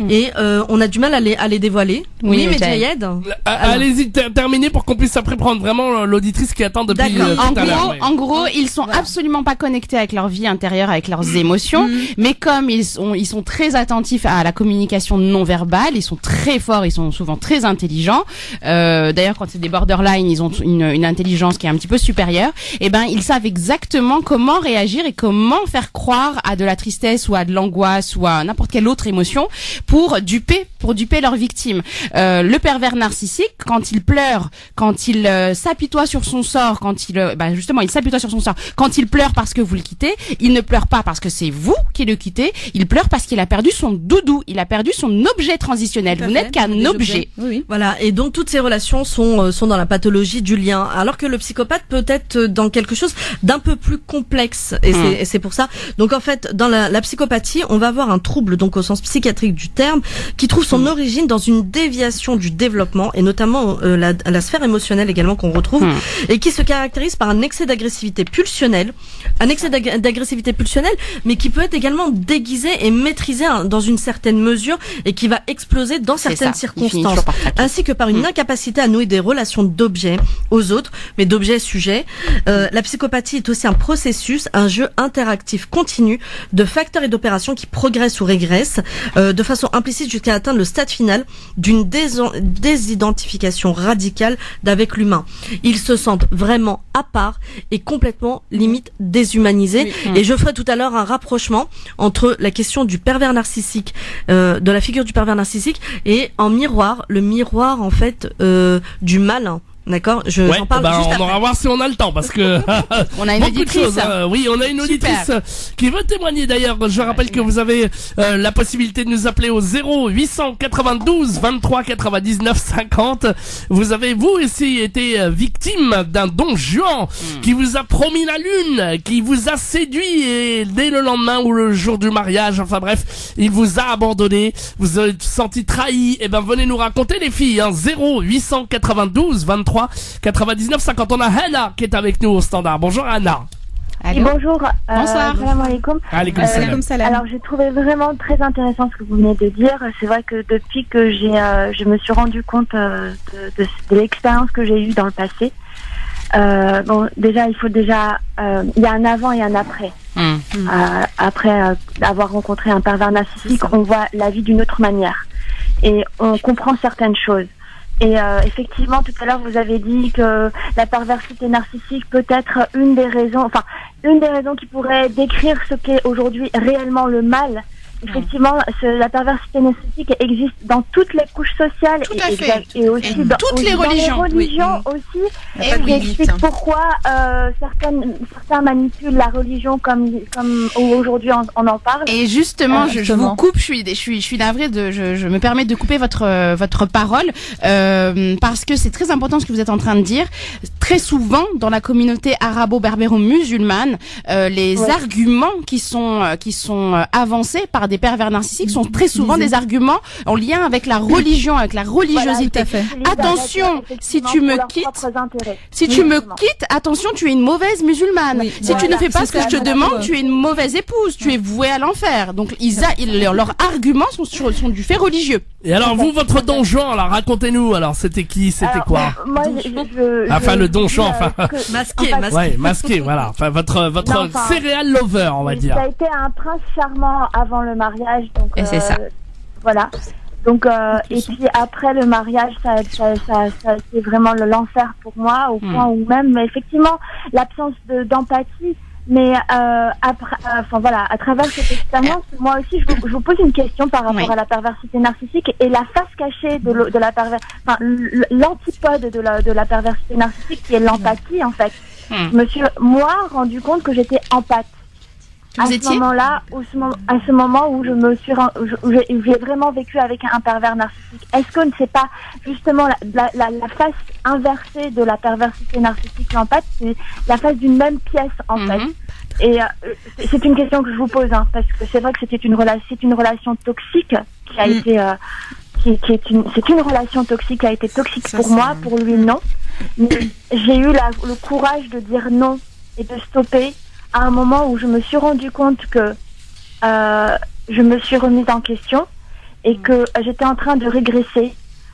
et on a du mal à les dévoiler. Oui, mais Jayed. Allez-y, terminez pour qu'on puisse après prendre vraiment l'auditrice qui attend depuis tout à l'heure. En gros, ils sont absolument pas connectés avec leur vie intérieure, avec leurs émotions, mais comme ils sont très attentifs à la communication non verbale, ils sont très forts, ils sont souvent très intelligents. D'ailleurs, quand c'est des borderline, ils ont une intelligence qui est un petit peu supérieure. Et ils savent exactement comment réagir et comment faire croire à de la tristesse ou à de l'angoisse ou à n'importe quelle autre émotion pour duper leur victime. Le pervers narcissique, quand il pleure, quand il s'apitoie sur son sort, quand il il s'apitoie sur son sort, quand il pleure parce que vous le quittez, il ne pleure pas parce que c'est vous qui le quittez, il pleure parce qu'il a perdu son doudou, il a perdu son objet transitionnel. Vous n'êtes qu'un objet. Oui. Voilà, et donc toutes ces relations sont dans la pathologie du lien, alors que le psychopathe peut être dans quelque chose d'un peu plus complexe, et c'est pour ça. Donc en fait, dans la psychopathie, on va avoir un trouble, donc au sens psychiatrique du terme, qui trouve son origine dans une déviation du développement et notamment la sphère émotionnelle également qu'on retrouve et qui se caractérise par un excès d'agressivité pulsionnelle, mais qui peut être également déguisé et maîtrisé dans une certaine mesure et qui va exploser dans certaines circonstances, ainsi que par une incapacité à nouer des relations d'objets aux autres, mais d'objets sujets. La psychopathie est aussi un processus, un jeu interactif continu de facteurs et d'opérations qui progressent ou régressent de façon implicite jusqu'à atteindre le stade final d'une désidentification radicale d'avec l'humain. Ils se sentent vraiment à part et complètement limite déshumanisés. Et je ferai tout à l'heure un rapprochement entre la question du pervers narcissique, de la figure du pervers narcissique et en miroir, le miroir en fait du malin. D'accord, j'en parle juste après. On va voir si on a le temps parce que on a une auditrice. Oui, on a une auditrice qui veut témoigner d'ailleurs. Je rappelle que vous avez la possibilité de nous appeler au 0892 23 99 50. Vous avez vous aussi été victime d'un Don Juan qui vous a promis la lune, qui vous a séduit et dès le lendemain ou le jour du mariage, enfin bref, il vous a abandonné. Vous avez senti trahi. Eh ben venez nous raconter les filles. 0892 23 99 50. On a Hannah qui est avec nous au standard. Bonjour Hannah. Allô. Bonjour. Bonsoir. Salam alaikum. Alaikum salam. Alors j'ai trouvé vraiment très intéressant ce que vous venez de dire. C'est vrai que depuis que je me suis rendu compte de l'expérience que j'ai eue dans le passé. Bon, déjà il faut il y a un avant et un après. Après avoir rencontré un pervers narcissique, on voit la vie d'une autre manière et on comprend certaines choses. Et effectivement, tout à l'heure, vous avez dit que la perversité narcissique peut être une des raisons qui pourrait décrire ce qu'est aujourd'hui réellement le mal. Effectivement, la perversité narcissique existe dans toutes les couches sociales et aussi dans toutes les religions. Aussi. Et ça explique pourquoi certains manipulent la religion comme aujourd'hui on en parle. Et justement, je vous coupe. Je suis navrée je me permets de couper votre parole parce que c'est très important ce que vous êtes en train de dire. Très souvent, dans la communauté arabo-berbéro-musulmane, les arguments qui sont avancés par des pervers narcissiques sont très souvent des arguments en lien avec la religion, avec la religiosité. Attention, si tu me quittes, attention, tu es une mauvaise musulmane. Si tu ne fais pas ce que je te demande, tu es une mauvaise épouse, tu es vouée à l'enfer. Donc leurs arguments sont du fait religieux. Et alors vous, votre Don Juan, alors racontez-nous. Alors c'était qui, c'était quoi? Moi, enfin le Don Juan, masqué. Ouais, masqué, voilà. Enfin votre serial lover, on va dire. Ça a été un prince charmant avant le mariage, donc. Et c'est ça. Voilà. Donc et puis après le mariage, ça a été vraiment l'enfer pour moi, au point où même effectivement l'absence d'empathie. Mais après, à travers cette expérience, moi aussi, je vous pose une question par rapport à la perversité narcissique et la face cachée de la l'antipode de la perversité narcissique, qui est l'empathie en fait. Je me suis rendu compte que j'étais empathe. À ce moment où j'ai vraiment vécu avec un pervers narcissique. Est-ce que c'est pas justement la face inversée de la perversité narcissique, l'empathe, c'est la face d'une même pièce en fait. Et c'est une question que je vous pose, parce que c'est vrai que c'est une relation toxique qui a été c'est une relation toxique qui a été toxique pour moi, pour lui non. Mais j'ai eu le courage de dire non et de stopper à un moment où je me suis rendu compte que je me suis remise en question et que j'étais en train de régresser,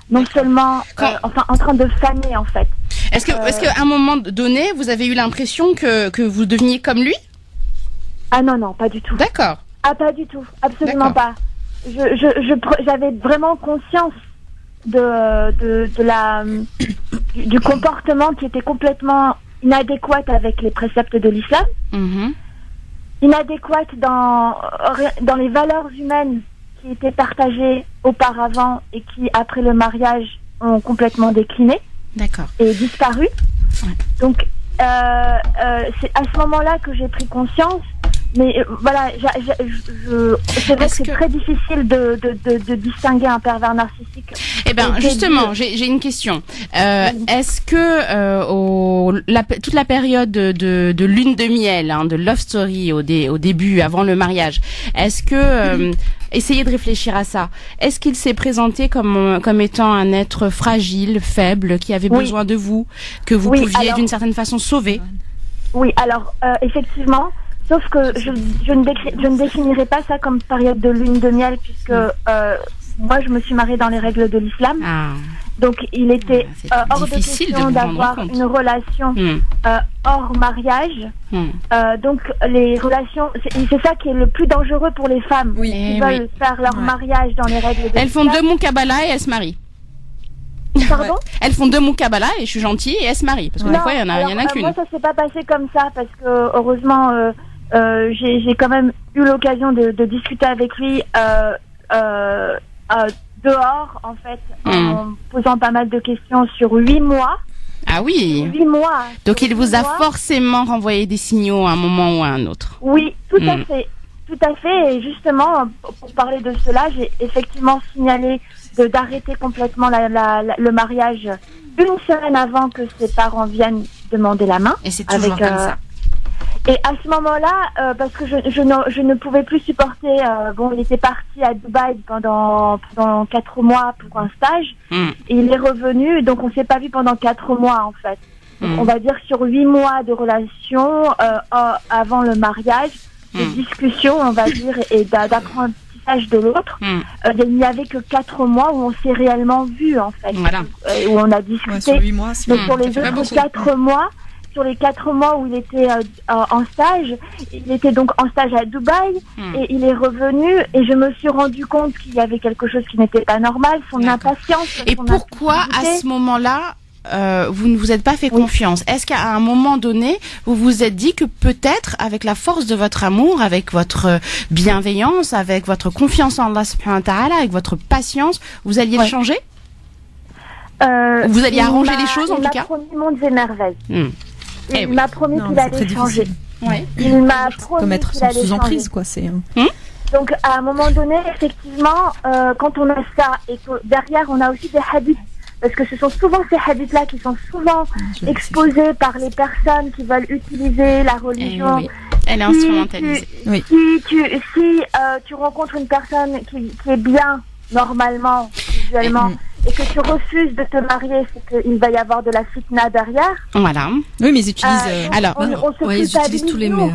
non seulement, en train de faner en fait. Est-ce qu'à un moment donné, vous avez eu l'impression que vous deveniez comme lui? Ah non, pas du tout. D'accord. Ah, pas du tout, absolument pas. J'avais vraiment conscience du comportement qui était complètement inadéquate avec les préceptes de l'islam, inadéquate dans les valeurs humaines qui étaient partagées auparavant et qui, après le mariage, ont complètement décliné et disparu. Donc, c'est à ce moment-là que j'ai pris conscience voilà, c'est vrai que c'est très difficile de distinguer un pervers narcissique. Eh ben, justement, j'ai une question. Est-ce que toute la période de lune de miel, de love story au début, avant le mariage, est-ce que essayez de réfléchir à ça. Est-ce qu'il s'est présenté comme étant un être fragile, faible, qui avait besoin de vous, que vous pouviez d'une certaine façon sauver? Oui, alors effectivement, sauf que je ne définirais pas ça comme période de lune de miel, puisque moi je me suis mariée dans les règles de l'islam. Donc il était hors de question d'avoir une relation hors mariage. Donc les relations, c'est ça qui est le plus dangereux pour les femmes qui veulent faire leur mariage dans les règles de l'islam. Elles font 2 moukabala et elles se marient. Pardon? Elles font 2 moukabala et je suis gentille et elles se marient. Parce que des fois il y en a qu'une. Moi ça s'est pas passé comme ça parce que heureusement j'ai quand même eu l'occasion de discuter avec lui dehors en fait en posant pas mal de questions sur 8 mois. Ah oui. 8 mois. Donc il vous a forcément renvoyé des signaux à un moment ou à un autre. Oui, tout à fait. Tout à fait. Et justement, pour parler de cela, j'ai effectivement signalé d'arrêter complètement le mariage 1 semaine avant que ses parents viennent demander la main. Et c'est toujours comme ça. Et à ce moment-là, parce que je ne pouvais plus supporter, il était parti à Dubaï pendant 4 mois pour un stage, et il est revenu, donc on s'est pas vu pendant 4 mois en fait. Donc, on va dire sur 8 mois de relation avant le mariage, de discussion, on va dire, et d'apprentissage de l'autre. Il n'y avait que 4 mois où on s'est réellement vu en fait, où on a discuté. Ouais, sur 8 mois, mais pour les autres 4 mois. Sur les 4 mois où il était en stage, il était donc en stage à Dubaï et il est revenu et je me suis rendu compte qu'il y avait quelque chose qui n'était pas normal, son impatience. Et pourquoi à ce moment-là vous ne vous êtes pas fait confiance? Est-ce qu'à un moment donné vous vous êtes dit que peut-être avec la force de votre amour, avec votre bienveillance, avec votre confiance en Allah subhanahu wa ta'ala, avec votre patience, vous alliez le changer? Vous alliez arranger les choses en tout cas? Il m'a promis mondes et merveilles. Il m'a promis qu'il allait changer. Il m'a promis qu'il allait sous emprise, quoi. Donc, à un moment donné, effectivement, quand on a ça et que derrière, on a aussi des hadiths, parce que ce sont souvent ces hadiths-là qui sont souvent exposés par les personnes qui veulent utiliser la religion. Elle est instrumentalisée. Si tu rencontres une personne qui est bien, normalement, visuellement, et que tu refuses de te marier, c'est qu'il va y avoir de la fitna derrière. Voilà. Oui, mais ils utilisent. Ils utilisent tous les mots.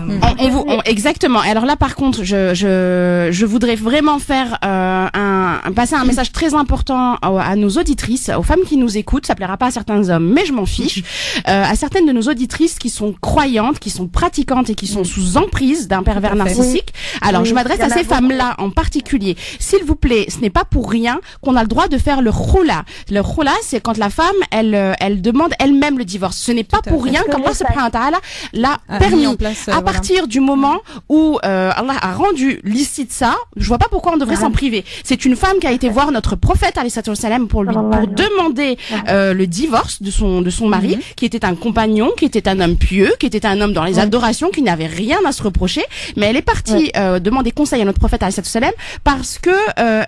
Exactement. Alors là, par contre, je voudrais vraiment faire passer un message très important à nos auditrices, aux femmes qui nous écoutent. Ça plaira pas à certains hommes, mais je m'en fiche. À certaines de nos auditrices qui sont croyantes, qui sont pratiquantes et qui sont sous emprise d'un pervers narcissique. Alors, je m'adresse à ces femmes-là en particulier. S'il vous plaît, ce n'est pas pour rien qu'on a le droit de faire le khula. Le khula, c'est quand la femme, elle demande elle-même le divorce. Ce n'est pas pour rien qu'Allah subhanahu wa ta'ala l'a permis. À partir du moment où Allah a rendu licite ça, je vois pas pourquoi on devrait s'en priver. C'est une femme qui a été voir notre prophète alayhi salam pour demander le divorce de son mari, qui était un compagnon, qui était un homme pieux, qui était un homme dans les adorations, qui n'avait rien à se reprocher, mais elle est partie demander conseil à notre prophète alayhi salam parce que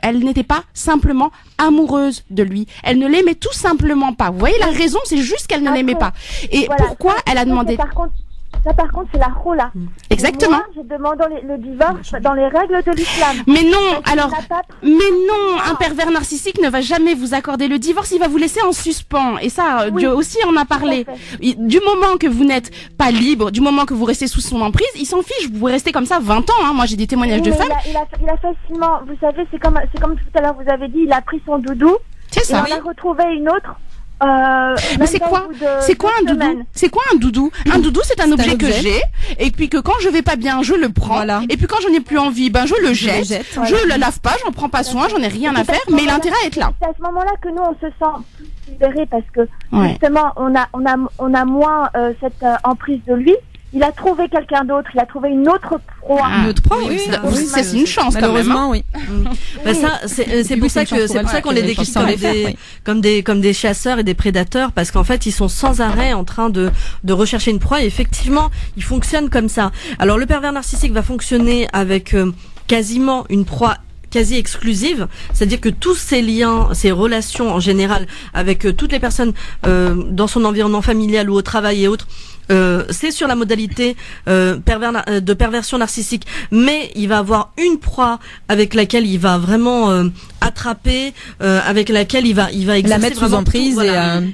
elle n'était pas simplement amoureuse de lui. Elle ne l'aimait tout simplement pas. Vous voyez la raison, c'est juste qu'elle ne l'aimait pas. Et pourquoi elle a demandé... Ça, par contre, c'est la khoula. Exactement. Moi, j'ai demandé le divorce dans les règles de l'islam. Mais non, un pervers narcissique ne va jamais vous accorder le divorce, il va vous laisser en suspens. Et ça, Dieu aussi en a parlé. Du moment que vous n'êtes pas libre, du moment que vous restez sous son emprise, il s'en fiche, vous restez comme ça 20 ans. Moi, j'ai des témoignages de femmes. Il a facilement, vous savez, c'est comme tout à l'heure vous avez dit, il a pris son doudou. C'est ça. Et on a retrouvé une autre. Mais c'est quoi un doudou? C'est quoi un doudou? Un doudou, c'est un objet que j'ai, et puis que quand je vais pas bien, je le prends, et puis quand j'en ai plus envie, je le jette, je le lave pas, j'en prends pas soin, j'en ai rien à faire, mais l'intérêt est là. C'est à ce moment-là que nous on se sent plus libérés parce que justement on a moins cette emprise de lui. il a trouvé quelqu'un d'autre, il a trouvé une autre proie. Une autre proie, oui. C'est une chance quand même. Malheureusement, oui. Ça, c'est pour ça qu'on les décrit comme des chasseurs et des prédateurs, parce qu'en fait, ils sont sans arrêt en train de rechercher une proie. Et effectivement, ils fonctionnent comme ça. Alors, le pervers narcissique va fonctionner avec quasiment une proie quasi exclusive, c'est-à-dire que tous ces liens, ces relations en général avec toutes les personnes dans son environnement familial ou au travail et autres, c'est sur la modalité de perversion narcissique, mais il va avoir une proie avec laquelle il va vraiment attraper, avec laquelle il va exercer la mettre sous emprise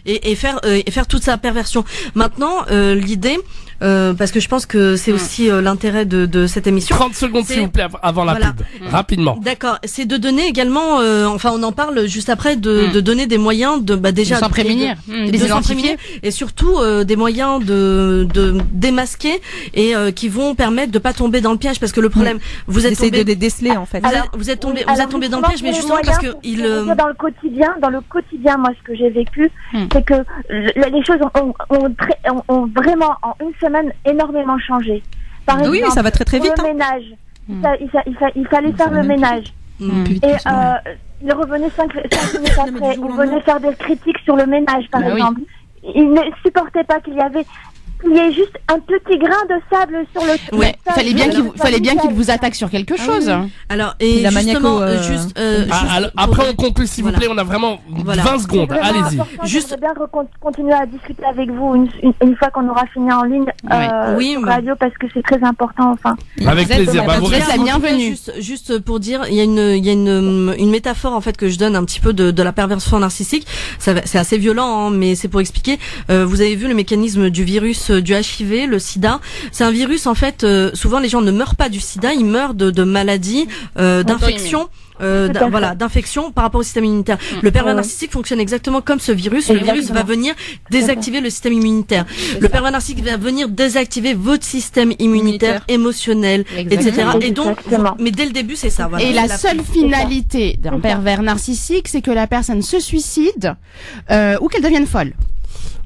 et faire toute sa perversion. Maintenant, l'idée, parce que je pense que c'est aussi l'intérêt de cette émission. 30 secondes s'il vous plaît avant la pub. Rapidement. D'accord, c'est de donner également, enfin on en parle juste après, de donner des moyens de déjà de s'en prémunir, de s'en prémunir, et surtout des moyens de démasquer et qui vont permettre de pas tomber dans le piège, parce que le problème, vous êtes tombé de les déceler en fait. Vous êtes tombé dans le piège, mais justement parce que dans le quotidien, moi ce que j'ai vécu, c'est que les choses ont vraiment en une semaine énormément changé. Par exemple, oui, ça va très vite. Le ménage, il fallait faire le ménage. Et il revenait 5 minutes après, il venait faire des critiques sur le ménage, par exemple. Il ne supportait pas qu'il y ait juste un petit grain de sable sur le sol. Ouais, fallait bien qu'il vous attaque sur quelque chose. Alors, et la justement, après on conclut s'il vous plaît, on a vraiment 20 secondes, allez-y. J'aimerais bien continuer à discuter avec vous une fois qu'on aura fini en ligne sur radio, parce que c'est très important, enfin. Avec plaisir, vous êtes la bienvenue. Juste pour dire, il y a une métaphore en fait que je donne un petit peu de la perversion narcissique. C'est assez violent, hein, mais c'est pour expliquer. Vous avez vu le mécanisme du virus du HIV, le sida. C'est un virus en fait. Souvent les gens ne meurent pas du sida, ils meurent de maladies, d'infections. D'infection par rapport au système immunitaire. Le pervers narcissique fonctionne exactement comme ce virus. Le virus va venir désactiver le système immunitaire. Le pervers narcissique va venir désactiver votre système immunitaire, émotionnel, etc. Et donc, mais dès le début, c'est ça. Voilà. Et la seule finalité d'un pervers narcissique, c'est que la personne se suicide ou qu'elle devienne folle.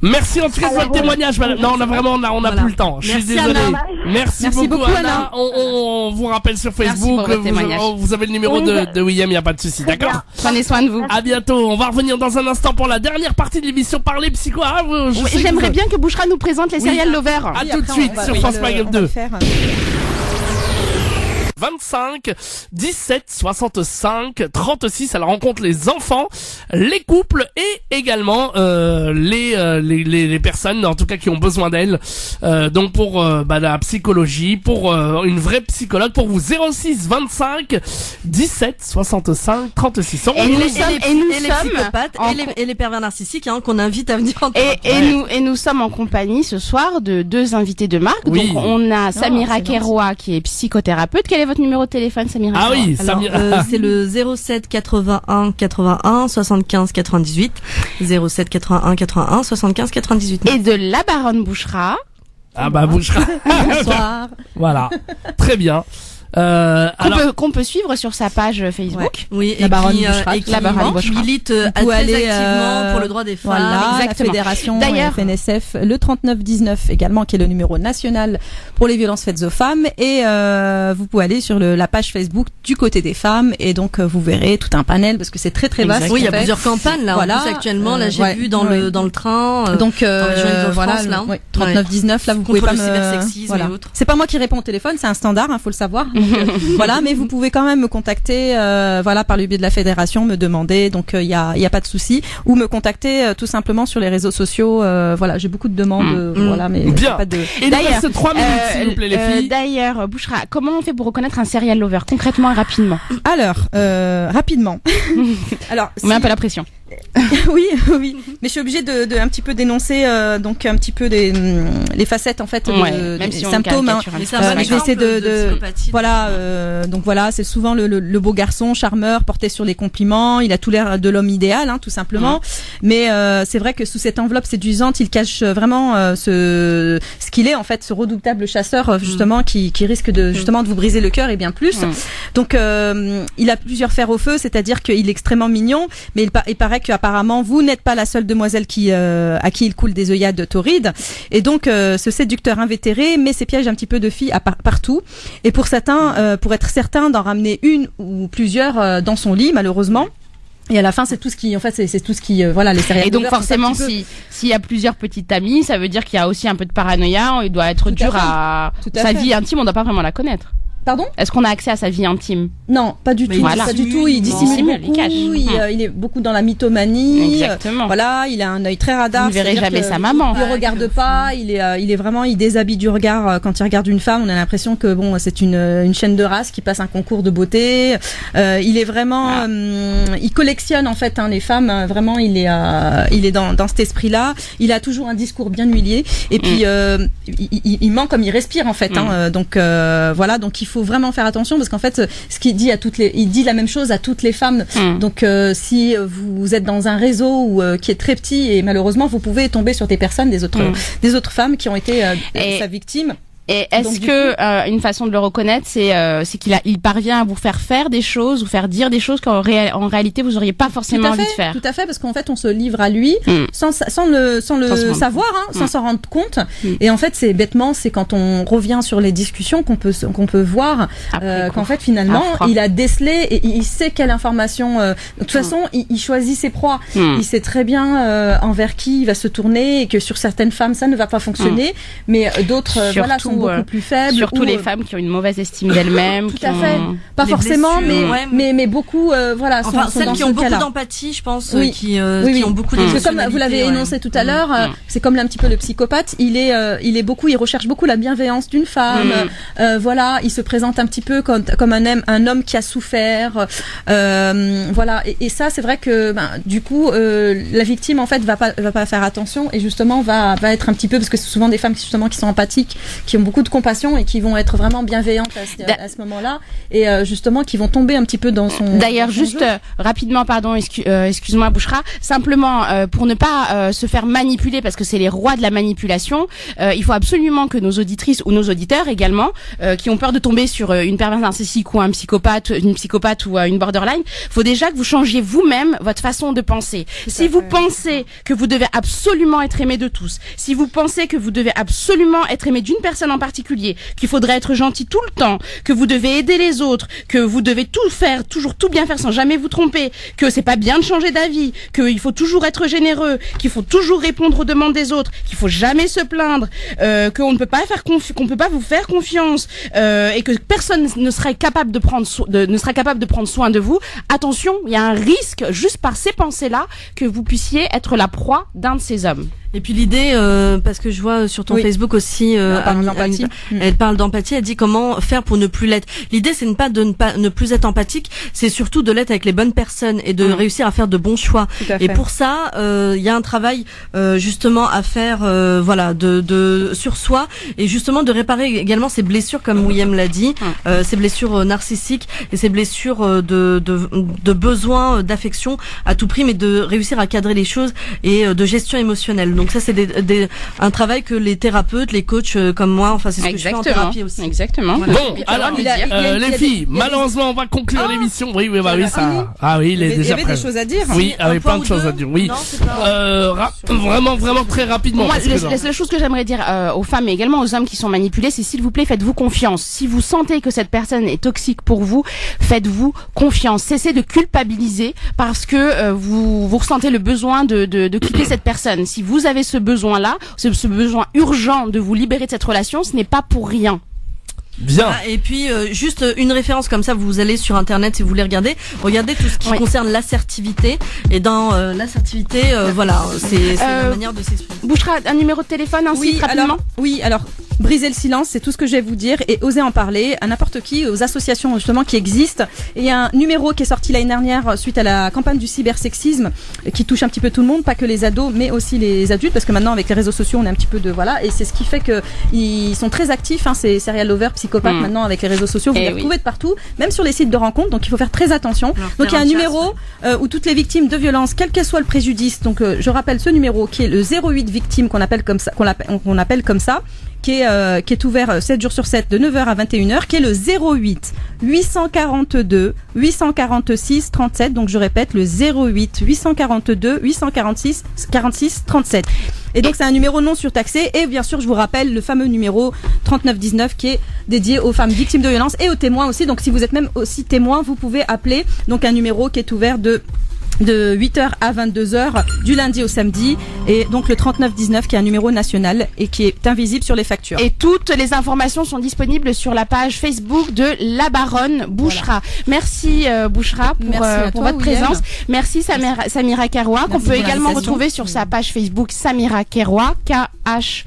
Merci en tout cas pour le témoignage, madame. Non, on a plus le temps. Je suis désolé. Merci beaucoup, Anna. On vous rappelle sur Facebook. Vous avez le numéro de William, il n'y a pas de souci, d'accord? Prenez soin de vous. À bientôt. On va revenir dans un instant pour la dernière partie de l'émission Parler Psycho. J'aimerais bien que Bouchra nous présente les serial lovers. À tout de suite sur France Maghreb 2. 25 17 65 36. Elle rencontre les enfants, les couples et également les personnes en tout cas qui ont besoin d'elle. Donc pour la psychologie, pour une vraie psychologue, pour vous 06 25 17 65 36. Et les pervers narcissiques qu'on invite à venir et nous sommes en compagnie ce soir de deux invités de marque. Donc on a Samira Keroua qui est psychothérapeute. Quel est votre numéro de téléphone, Samira? Ah oui, c'est le 07 81 81 75 98. 07 81 81 75 98. Et de la baronne Bouchra. Ah bah Bouchra. Bonsoir. Voilà. Très bien. Qu'on peut suivre sur sa page Facebook. Oui, la baronne Bouchra, qui milite très activement pour le droit des femmes. Voilà, la fédération FNSF, le 3919 également, qui est le numéro national pour les violences faites aux femmes. Et vous pouvez aller sur la page Facebook du côté des femmes, et donc vous verrez tout un panel, parce que c'est très très vaste. Oui, il y a plusieurs campagnes là. Voilà, en plus, actuellement, là j'ai vu dans le train. Donc voilà, 3919 là, vous pouvez pas le cybersexisme et autres. C'est pas moi qui réponds au téléphone, c'est un standard, faut le savoir. Voilà, mais vous pouvez quand même me contacter, par le biais de la fédération, me demander. Donc il y a pas de souci, ou me contacter tout simplement sur les réseaux sociaux. J'ai beaucoup de demandes. Voilà, mais bien. Pas de. Et il reste 3 minutes, s'il vous plaît, les filles. D'ailleurs, Bouchra, comment on fait pour reconnaître un serial lover concrètement et rapidement? Alors, rapidement. Alors, on met un peu la pression. oui, mais je suis obligée de un petit peu dénoncer donc un petit peu les facettes en fait des symptômes. Je vais essayer donc voilà, c'est souvent le beau garçon charmeur, porté sur les compliments, il a tout l'air de l'homme idéal, tout simplement. Mais c'est vrai que sous cette enveloppe séduisante, il cache vraiment ce qu'il est en fait, ce redoutable chasseur justement qui risque de vous briser le cœur et bien plus. Donc il a plusieurs fers au feu, c'est-à-dire qu'il est extrêmement mignon, mais il paraît qu'apparemment vous n'êtes pas la seule demoiselle à qui il coule des œillades torrides. Et donc ce séducteur invétéré met ses pièges un petit peu de filles partout. Et pour certains, pour être certain d'en ramener une ou plusieurs dans son lit, malheureusement. Et à la fin, c'est tout ce qui, en fait, c'est tout ce qui, voilà, les séries. Et donc forcément, s'il y a plusieurs petites amies, ça veut dire qu'il y a aussi un peu de paranoïa. Il doit être dur à sa vie intime. On doit pas vraiment la connaître. Pardon ? Est-ce qu'on a accès à sa vie intime ? Non, pas du tout. Voilà. Pas du tout. Il dissimule beaucoup. Il est beaucoup dans la mythomanie. Exactement. Voilà, il a un œil très radar. Vous ne verrez jamais sa maman. Il regarde pas. Il est vraiment, il déshabille du regard quand il regarde une femme. On a l'impression que bon, c'est une chaîne de race qui passe un concours de beauté. Il est vraiment, il collectionne en fait les femmes. Vraiment, il est dans cet esprit-là. Il a toujours un discours bien huilier. Et puis il ment comme il respire en fait. Donc voilà, donc il faut vraiment faire attention parce qu'en fait ce qu'il dit il dit la même chose à toutes les femmes. Donc si vous êtes dans un réseau qui est très petit, et malheureusement vous pouvez tomber sur des personnes, des autres femmes qui ont été sa victime. Et est-ce que une façon de le reconnaître, c'est qu'il parvient à vous faire des choses, vous faire dire des choses qu'en réalité vous auriez pas forcément envie de faire. Tout à fait, parce qu'en fait on se livre à lui sans le savoir, sans s'en rendre compte. Et en fait c'est quand on revient sur les discussions qu'on peut voir qu'en fait finalement il a décelé et il sait quelle information. De toute façon il choisit ses proies. Il sait très bien envers qui il va se tourner et que sur certaines femmes ça ne va pas fonctionner, mais d'autres voilà sont beaucoup plus faibles. Surtout les femmes qui ont une mauvaise estime d'elles-mêmes. Tout à fait. Pas forcément, mais beaucoup, voilà. Enfin, celles qui ont beaucoup d'empathie, je pense, qui ont beaucoup d'émotionnalité. Parce que comme vous l'avez énoncé tout à l'heure, c'est comme un petit peu le psychopathe. Il recherche beaucoup la bienveillance d'une femme. Voilà, il se présente un petit peu comme un homme qui a souffert. Voilà. Et ça, c'est vrai que, du coup, la victime, en fait, va pas faire attention et justement va être un petit peu, parce que c'est souvent des femmes qui sont empathiques, qui ont beaucoup de compassion et qui vont être vraiment bienveillantes à ce moment-là et justement qui vont tomber un petit peu dans son. D'ailleurs, juste rapidement, pardon, excuse-moi Bouchra, simplement pour ne pas se faire manipuler, parce que c'est les rois de la manipulation, il faut absolument que nos auditrices ou nos auditeurs également, qui ont peur de tomber sur une perverse narcissique ou une psychopathe ou une borderline, faut déjà que vous changiez vous-même votre façon de penser. Si vous pensez que vous devez absolument être aimé de tous, si vous pensez que vous devez absolument être aimé d'une personne en particulier, qu'il faudrait être gentil tout le temps, que vous devez aider les autres, que vous devez tout faire, toujours tout bien faire sans jamais vous tromper, que c'est pas bien de changer d'avis, qu'il faut toujours être généreux, qu'il faut toujours répondre aux demandes des autres, qu'il faut jamais se plaindre, qu'on ne peut pas vous faire confiance, et que personne ne sera capable de prendre soin de vous. Attention, il y a un risque juste par ces pensées-là que vous puissiez être la proie d'un de ces hommes. Et puis l'idée, parce que je vois sur ton Facebook aussi, elle parle d'empathie, elle dit comment faire pour ne plus l'être. L'idée, c'est ne plus être empathique, c'est surtout de l'être avec les bonnes personnes et de réussir à faire de bons choix. Et pour ça, il y a un travail justement à faire, voilà, sur soi et justement de réparer également ces blessures, comme William l'a dit, ces blessures narcissiques et ces blessures de besoin d'affection à tout prix, mais de réussir à cadrer les choses et de gestion émotionnelle. Donc ça, c'est un travail que les thérapeutes, les coachs comme moi, enfin c'est ce que je fais en thérapie aussi. Exactement. Voilà. Bon, alors les filles, malheureusement, on va conclure l'émission. Oui, ça. Ah oui, il est déjà prêt. Il y avait des choses à dire. Oui, avec plein de choses à dire. Oui. Vraiment très rapidement. Moi, la seule chose que j'aimerais dire aux femmes et également aux hommes qui sont manipulés, c'est s'il vous plaît, faites-vous confiance. Si vous sentez que cette personne est toxique pour vous, faites-vous confiance. Cessez de culpabiliser parce que vous ressentez le besoin de quitter cette personne. Si vous avez ce besoin-là, ce besoin urgent de vous libérer de cette relation, ce n'est pas pour rien. Bien. Et puis juste une référence comme ça, vous allez sur internet si vous voulez regardez tout ce qui concerne l'assertivité. Et dans l'assertivité, voilà, c'est la manière de s'exprimer. Bouchra, un numéro de téléphone, un site rapidement. Alors briser le silence, c'est tout ce que je vais vous dire, et oser en parler à n'importe qui, aux associations justement qui existent. Et il y a un numéro qui est sorti l'année dernière suite à la campagne du cybersexisme qui touche un petit peu tout le monde, pas que les ados mais aussi les adultes, parce que maintenant avec les réseaux sociaux on est un petit peu et c'est ce qui fait que ils sont très actifs, ces serial lovers, psychopathes maintenant avec les réseaux sociaux, vous les retrouvez de partout, même sur les sites de rencontres, donc il faut faire très attention. Donc il y a un numéro où toutes les victimes de violences, quel que soit le préjudice, donc je rappelle ce numéro qui est le 08 victime qu'on appelle comme ça, qui est ouvert 7 jours sur 7 de 9h à 21h, qui est le 08 842 846 37. Donc je répète, le 08 842 846 46 37. Et donc c'est un numéro non surtaxé, et bien sûr je vous rappelle le fameux numéro 3919 qui est dédié aux femmes victimes de violences et aux témoins aussi. Donc si vous êtes même aussi témoin, vous pouvez appeler donc un numéro qui est ouvert de 8h à 22h du lundi au samedi, et donc le 3919 qui est un numéro national et qui est invisible sur les factures. Et toutes les informations sont disponibles sur la page Facebook de la Baronne Bouchra. Voilà. Merci Bouchra pour votre présence. Merci Samira Keroua, qu'on peut également retrouver sur sa page Facebook Samira Keroua, K-H-E-R-O-U-A.